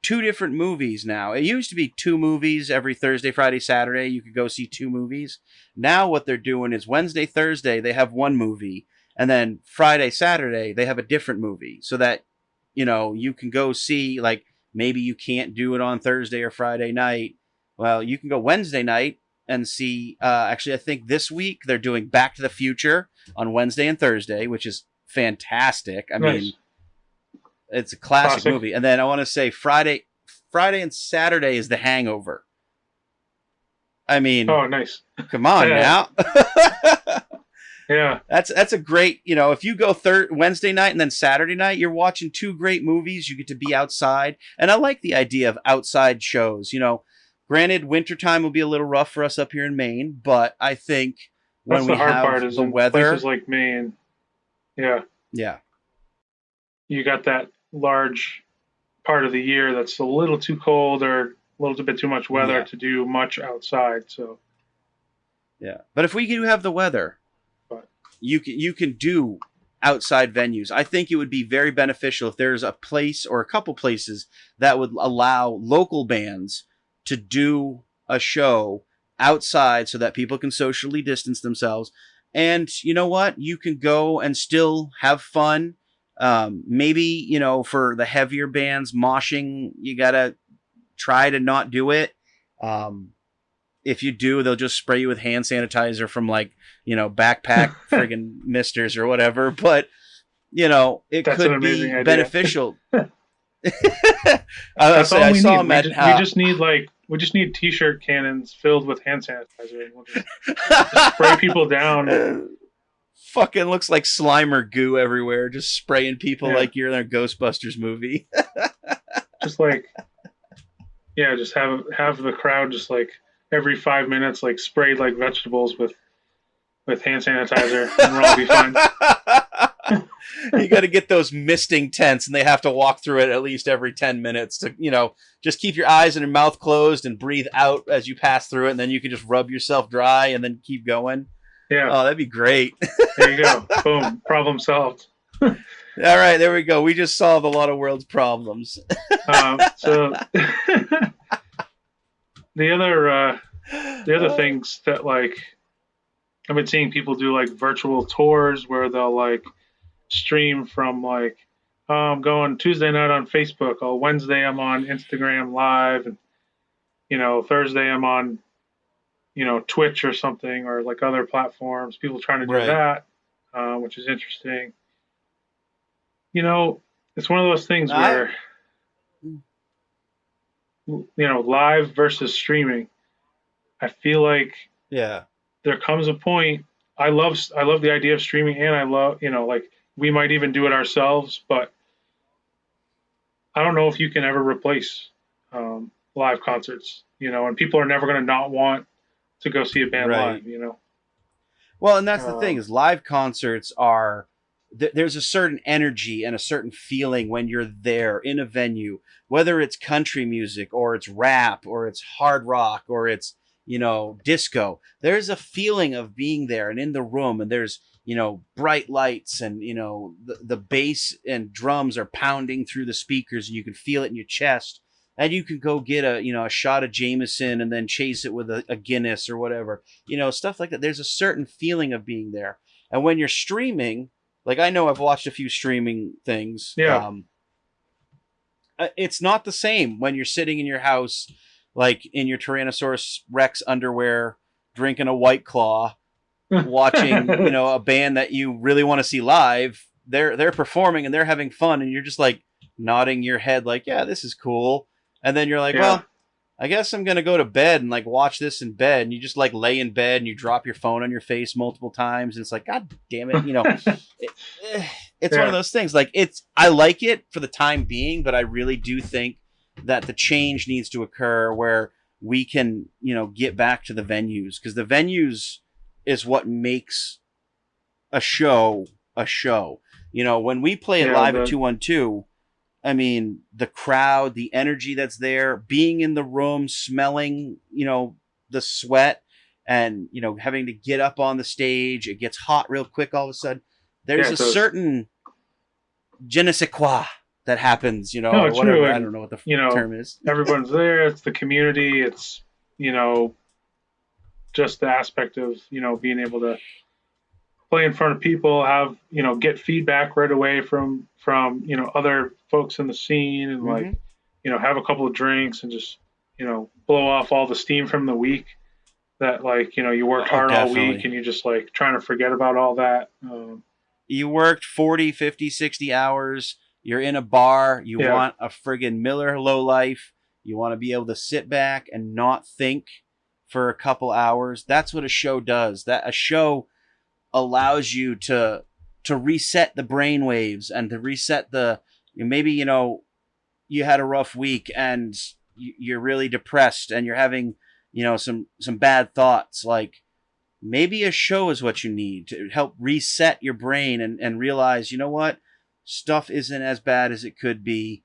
2 different movies now. It used to be 2 movies every Thursday, Friday, Saturday. You could go see 2 movies. Now what they're doing is Wednesday, Thursday, they have 1 movie. And then Friday, Saturday, they have a different movie. So that, you know, you can go see, like, maybe you can't do it on Thursday or Friday night. Well, you can go Wednesday night and see, actually, I think this week they're doing Back to the Future on Wednesday and Thursday, which is fantastic. I mean, it's a classic movie. And then I want to say Friday and Saturday is The Hangover. I mean, oh, nice. Come on now. Yeah. That's a great, you know, if you go Wednesday night and then Saturday night, you're watching 2 great movies. You get to be outside. And I like the idea of outside shows, you know. Granted, wintertime will be a little rough for us up here in Maine, but I think when we have the weather, places like Maine, yeah, you got that large part of the year that's a little too cold or a little bit too much weather to do much outside. So, yeah, but if we do have the weather, you can do outside venues. I think it would be very beneficial if there's a place or a couple places that would allow local bands to do a show outside so that people can socially distance themselves. And you know what? You can go and still have fun. Maybe, you know, for the heavier bands, moshing, you got to try to not do it. If you do, they'll just spray you with hand sanitizer from, like, you know, backpack friggin' misters or whatever. But, you know, it could be beneficial. That's all we need. We just need T-shirt cannons filled with hand sanitizer, and we'll just spray people down. Fucking looks like Slimer goo everywhere, just spraying people like you're in a Ghostbusters movie. Just like, just have the crowd just like every 5 minutes, like sprayed like vegetables with hand sanitizer, and we'll all be fine. You got to get those misting tents, and they have to walk through it at least every 10 minutes to, you know, just keep your eyes and your mouth closed and breathe out as you pass through it, and then you can just rub yourself dry and then keep going. Yeah. Oh, that'd be great. There you go. Boom. Problem solved. All right, there we go. We just solved a lot of world's problems. So the other things that, like, I've been seeing people do, like, virtual tours where they'll, like, stream from, like, I'm going Tuesday night on Facebook. Oh, Wednesday I'm on Instagram Live, and, you know, Thursday I'm on, you know, Twitch or something, or like other platforms. People trying to do that, which is interesting. You know, it's one of those things where, you know, live versus streaming. I feel like there comes a point. I love the idea of streaming, and I love, you know, like, we might even do it ourselves, but I don't know if you can ever replace live concerts, you know, and people are never going to not want to go see a band live, you know. Well, and that's the thing, is live concerts are, there's a certain energy and a certain feeling when you're there in a venue, whether it's country music or it's rap or it's hard rock or it's, you know, disco. There's a feeling of being there and in the room, and there's, you know, bright lights, and, you know, the bass and drums are pounding through the speakers, and you can feel it in your chest. And you can go get a shot of Jameson and then chase it with a Guinness or whatever, you know, stuff like that. There's a certain feeling of being there. And when you're streaming, like, I know I've watched a few streaming things. Yeah. It's not the same when you're sitting in your house, like in your Tyrannosaurus Rex underwear, drinking a White Claw, watching, a band that you really want to see live. They're performing and they're having fun, and you're just like nodding your head like, yeah, this is cool. And then you're like, well, I guess I'm going to go to bed and like watch this in bed. And you just like lay in bed and you drop your phone on your face multiple times. And it's like, God damn it. It's one of those things. Like I like it for the time being, but I really do think that the change needs to occur where we can, get back to the venues, because the venues is what makes a show a show. When we play it live at 212, I mean, the crowd, the energy that's there, being in the room, smelling, the sweat, and, having to get up on the stage. It gets hot real quick all of a sudden. There's a certain je ne sais quoi that happens, No, or whatever. true. I don't know what the term is. Everyone's there. It's the community. It's, just the aspect of, being able to play in front of people, have, get feedback right away from, other folks in the scene, and like, have a couple of drinks and just, blow off all the steam from the week that, like, you worked hard all week and you're just like trying to forget about all that. You worked 40, 50, 60 hours. You're in a bar. You want a friggin' Miller Low Life. You want to be able to sit back and not think for a couple hours. That's what a show does. That a show allows you to reset the brain waves and to reset maybe, you had a rough week and you're really depressed and you're having, some bad thoughts. Like, maybe a show is what you need to help reset your brain and realize, what? Stuff isn't as bad as it could be.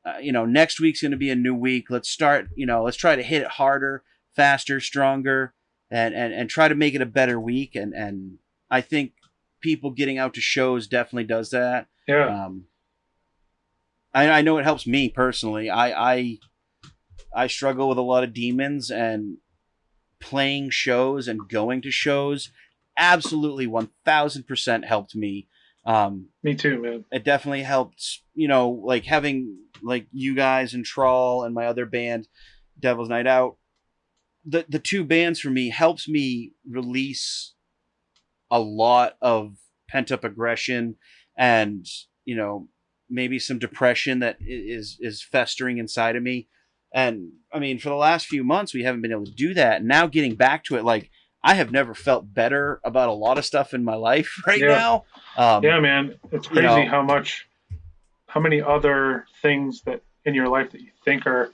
Next week's going to be a new week. Let's start, let's try to hit it harder, faster, stronger, and try to make it a better week. And I think people getting out to shows definitely does that. Yeah. I know it helps me personally. I struggle with a lot of demons, and playing shows and going to shows absolutely 1000% helped me. Me too, man. It definitely helped, like having like you guys and Trawl and my other band, Devil's Night Out. The two bands for me helps me release a lot of pent up aggression and, maybe some depression that is festering inside of me. And I mean, for the last few months, we haven't been able to do that. Now getting back to it, like, I have never felt better about a lot of stuff in my life now. Yeah, man. It's crazy how many other things that in your life that you think are,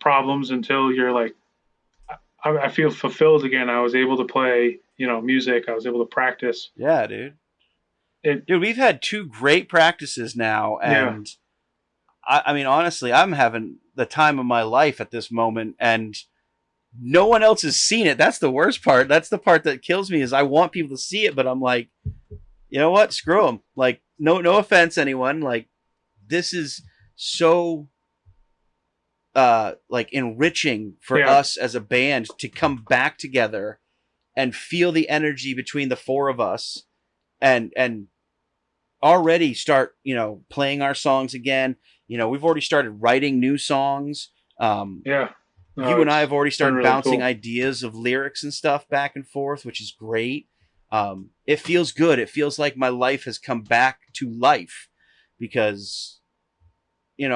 problems, until you're like, I feel fulfilled again. I was able to play, music. I was able to practice. Yeah, dude. Dude, we've had 2 great practices now. And I mean, honestly, I'm having the time of my life at this moment, and no one else has seen it. That's the worst part. That's the part that kills me, is I want people to see it, but I'm like, you know what? Screw them. Like, no offense, anyone. Like, this is so, like, enriching for us as a band to come back together and feel the energy between the 4 of us, and already start, playing our songs again. We've already started writing new songs. You and I have already started bouncing ideas of lyrics and stuff back and forth, which is great. It feels good. It feels like my life has come back to life, because,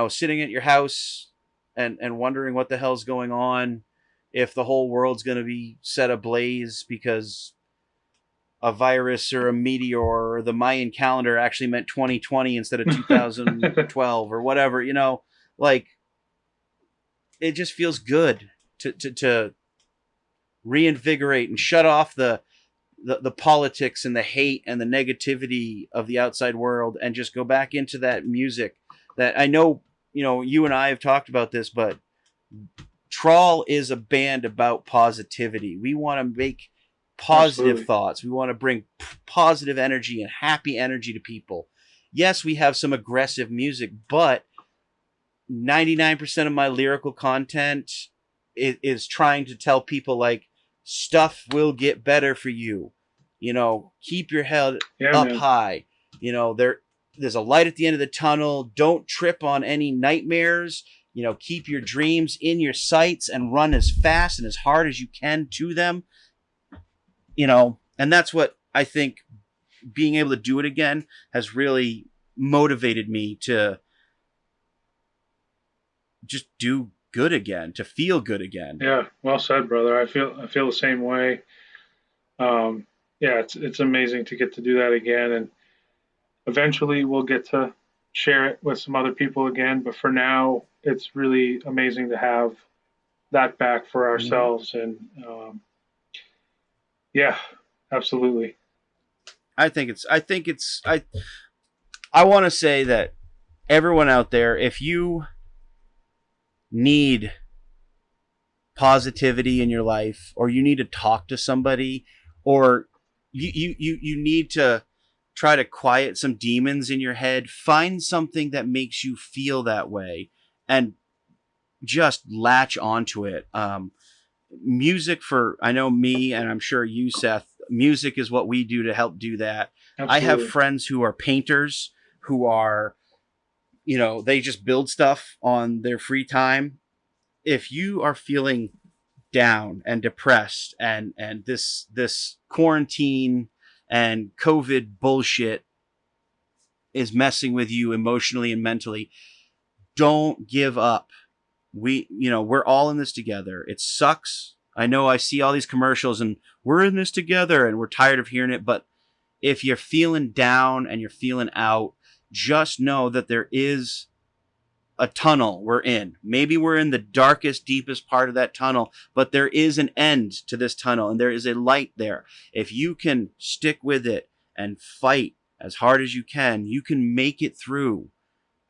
sitting at your house and wondering what the hell's going on, if the whole world's going to be set ablaze because a virus or a meteor or the Mayan calendar actually meant 2020 instead of 2012 or whatever, like, it just feels good to reinvigorate and shut off the politics and the hate and the negativity of the outside world, and just go back into that music that I know, you and I have talked about this, but Trawl is a band about positivity. We want to make positive thoughts. We want to bring positive energy and happy energy to people. Yes, we have some aggressive music, but 99% of my lyrical content is trying to tell people, like, stuff will get better for you. Keep your head up high. There's a light at the end of the tunnel. Don't trip on any nightmares. Keep your dreams in your sights and run as fast and as hard as you can to them. and that's what I think being able to do it again has really motivated me to just do good again, to feel good again. Yeah, well said, brother. I feel the same way. Yeah, it's amazing to get to do that again, and eventually we'll get to share it with some other people again. But for now, it's really amazing to have that back for ourselves. And yeah, absolutely. I want to say that everyone out there, if you need positivity in your life, or you need to talk to somebody, or you need to try to quiet some demons in your head, find something that makes you feel that way and just latch onto it. Music, I know me, and I'm sure you, Seth, music is what we do to help do that. Absolutely. I have friends who are painters, who are, they just build stuff on their free time. If you are feeling down and depressed, and this quarantine and COVID bullshit is messing with you emotionally and mentally, don't give up. We're all in this together. It sucks. I know I see all these commercials and we're in this together and we're tired of hearing it. But if you're feeling down and you're feeling out, just know that there is a tunnel we're in. Maybe we're in the darkest, deepest part of that tunnel, but there is an end to this tunnel and there is a light there. If you can stick with it and fight as hard as you can make it through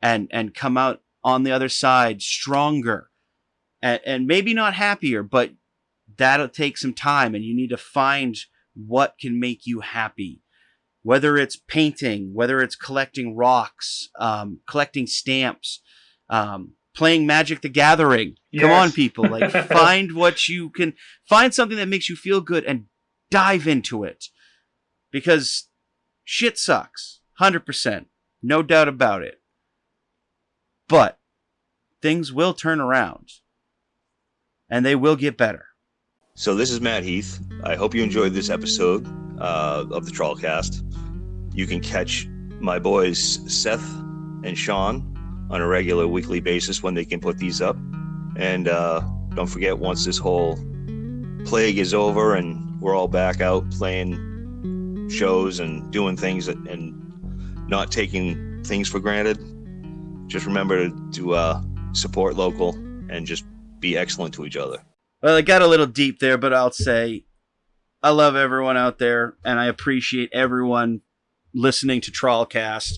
and come out on the other side stronger and maybe not happier, but that'll take some time, and you need to find what can make you happy. Whether it's painting, whether it's collecting rocks, collecting stamps, playing Magic the Gathering. Yes. Come on, people. Find what you can. Find something that makes you feel good and dive into it. Because shit sucks. 100%. No doubt about it. But things will turn around. And they will get better. So this is Matt Heath. I hope you enjoyed this episode of the TrawlCast. You can catch my boys Seth and Sean on a regular weekly basis when they can put these up. And don't forget, once this whole plague is over and we're all back out playing shows and doing things and not taking things for granted, just remember to support local and just be excellent to each other. Well, it got a little deep there, but I'll say I love everyone out there, and I appreciate everyone listening to TrawlCast.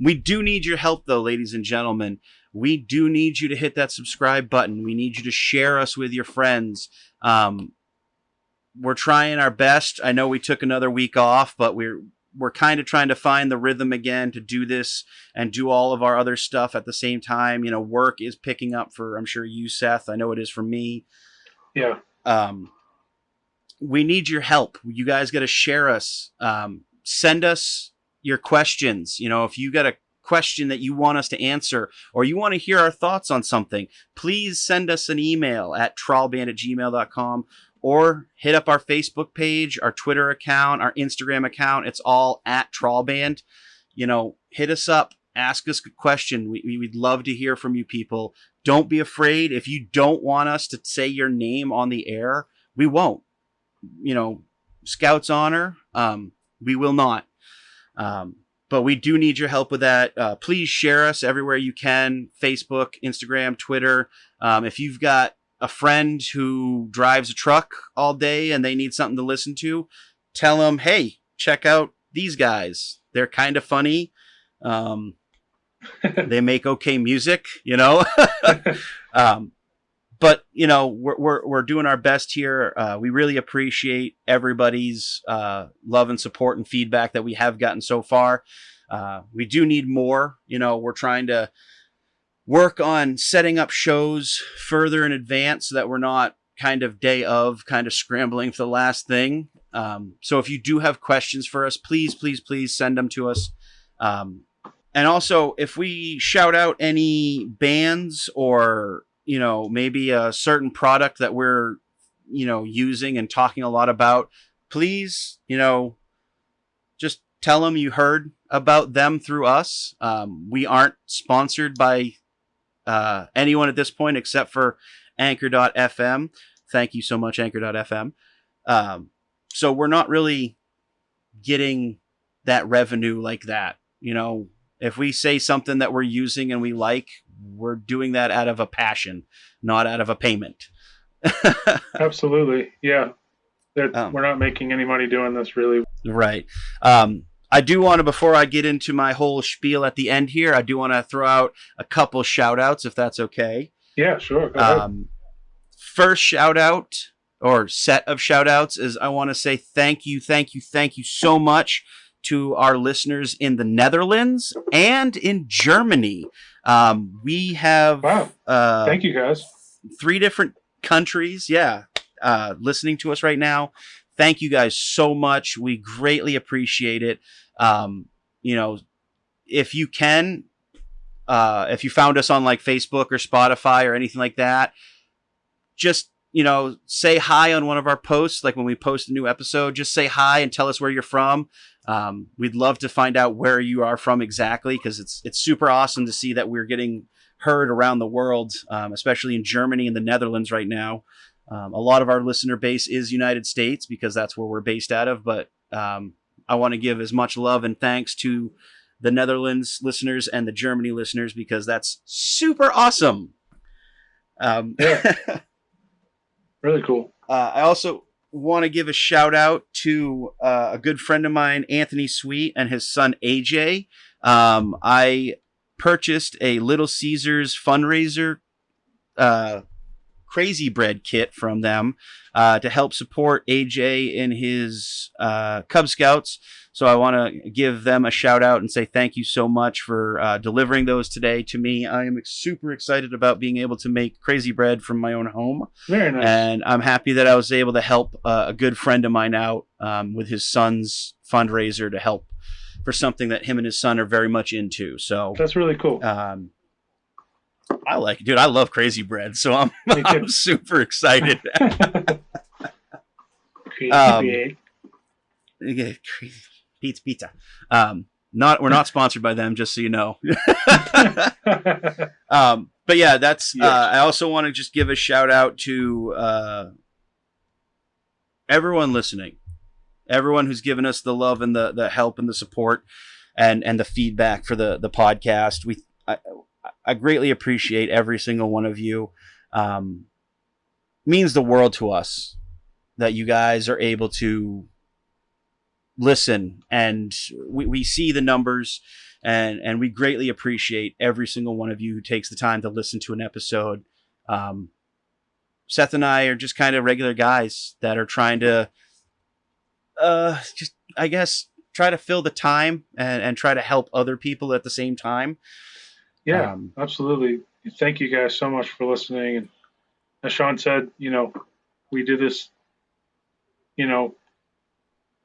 We do need your help, though, ladies and gentlemen. We do need you to hit that subscribe button. We need you to share us with your friends. We're trying our best. I know we took another week off, but we're kind of trying to find the rhythm again to do this and do all of our other stuff at the same time. Work is picking up for, I'm sure, you, Seth. I know it is for me. Yeah. We need your help. You guys got to share us. Send us your questions. If you got a question that you want us to answer, or you want to hear our thoughts on something, please send us an email at trawlband@gmail.com, or hit up our Facebook page, our Twitter account, our Instagram account. It's all at TrawlBand. Hit us up. Ask us a question. We'd love to hear from you people. Don't be afraid. If you don't want us to say your name on the air, we won't. Scout's honor, we will not. But we do need your help with that. Please share us everywhere you can. Facebook, Instagram, Twitter. If you've got a friend who drives a truck all day and they need something to listen to, tell them, hey, check out these guys. They're kind of funny. They make okay music, but we're doing our best here. We really appreciate everybody's love and support and feedback that we have gotten so far. We do need more. We're trying to work on setting up shows further in advance so that we're not kind of day of kind of scrambling for the last thing. So if you do have questions for us, please send them to us. And also, if we shout out any bands or, maybe a certain product that we're, using and talking a lot about, please, just tell them you heard about them through us. We aren't sponsored by anyone at this point except for Anchor.fm. Thank you so much, Anchor.fm. So we're not really getting that revenue like that. If we say something that we're using and we like, we're doing that out of a passion, not out of a payment. Absolutely. Yeah. We're not making any money doing this, really. Right. I do want to, before I get into my whole spiel at the end here, I do want to throw out a couple shout outs, if that's okay. Yeah, sure. Go ahead. First shout out, or set of shout outs, is I want to say thank you so much to our listeners in the Netherlands and in Germany. We have thank you guys. 3 different countries, listening to us right now. Thank you guys so much. We greatly appreciate it. If you can, if you found us on like Facebook or Spotify or anything like that, just say hi on one of our posts. Like when we post a new episode, just say hi and tell us where you're from. We'd love to find out where you are from exactly, because it's super awesome to see that we're getting heard around the world, especially in Germany and the Netherlands right now. A lot of our listener base is United States because that's where we're based out of. But I want to give as much love and thanks to the Netherlands listeners and the Germany listeners, because that's super awesome. Really cool. I also want to give a shout out to a good friend of mine, Anthony Sweet, and his son AJ. I purchased a Little Caesars fundraiser Crazy Bread kit from them to help support AJ in his Cub Scouts. So I want to give them a shout out and say thank you so much for delivering those today to me. I am super excited about being able to make Crazy Bread from my own home. Very nice. And I'm happy that I was able to help a good friend of mine out with his son's fundraiser to help for something that him and his son are very much into. So that's really cool. I like it, dude. I love Crazy Bread, so I'm super excited. Pizza. We're not sponsored by them, just so you know. But yeah, that's. I also want to just give a shout out to everyone listening, everyone who's given us the love and the help and the support and the feedback for the podcast. I greatly appreciate every single one of you. Means the world to us that you guys are able to listen, and we see the numbers, and we greatly appreciate every single one of you who takes the time to listen to an episode. Seth and I are just kind of regular guys that are trying to just, I guess, try to fill the time and try to help other people at the same time. Yeah, absolutely. Thank you guys so much for listening. And as Sean said, we do this,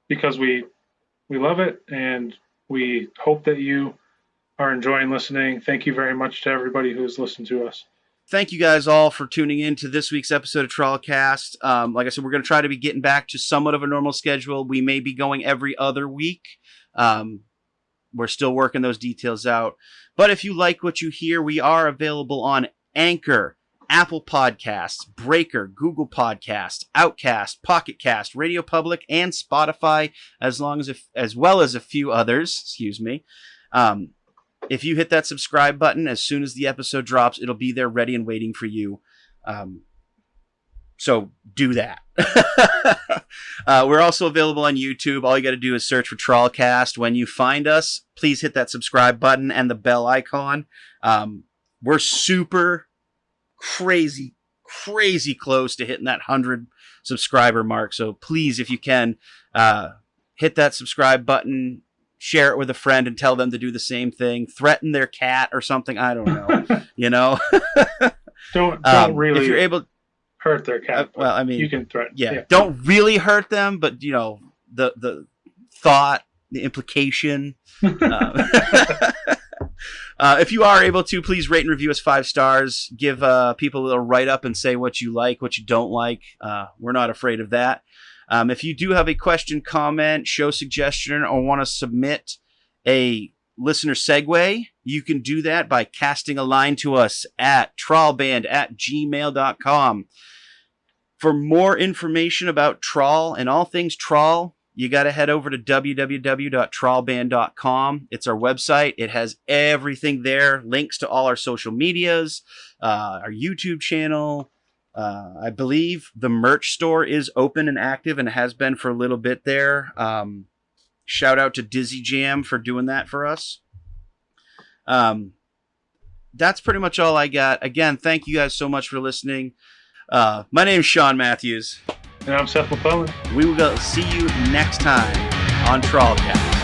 because we love it, and we hope that you are enjoying listening. Thank you very much to everybody who's listened to us. Thank you guys all for tuning in to this week's episode of TrawlCast. Like I said, we're going to try to be getting back to somewhat of a normal schedule. We may be going every other week. We're still working those details out. But if you like what you hear, we are available on Anchor, Apple Podcasts, Breaker, Google Podcasts, Outcast, Pocket Cast, Radio Public, and Spotify, as well as a few others. Excuse me. If you hit that subscribe button, as soon as the episode drops, it'll be there ready and waiting for you. So do that. We're also available on YouTube. All you got to do is search for TrawlCast. When you find us, please hit that subscribe button and the bell icon. We're super crazy close to hitting that 100 subscriber mark. So please, if you can, hit that subscribe button, share it with a friend, and tell them to do the same thing. Threaten their cat or something. I don't know. Don't really. If you're able. Hurt their cat. Well, I mean, you can threaten. Yeah, don't really hurt them, but the thought, the implication. If you are able to, please rate and review us 5 stars. Give people a little write up and say what you like, what you don't like. We're not afraid of that. If you do have a question, comment, show suggestion, or want to submit a listener segue, you can do that by casting a line to us at trawlband@gmail.com. For more information about Trawl and all things Trawl, you got to head over to www.trawlband.com. It's our website. It has everything there, links to all our social medias, our YouTube channel. I believe the merch store is open and active and has been for a little bit there. Shout out to Dizzy Jam for doing that for us. That's pretty much all I got. Again, thank you guys so much for listening. My name's Sean Matthews. And I'm Seth McClellan. We will see you next time on TrawlCast.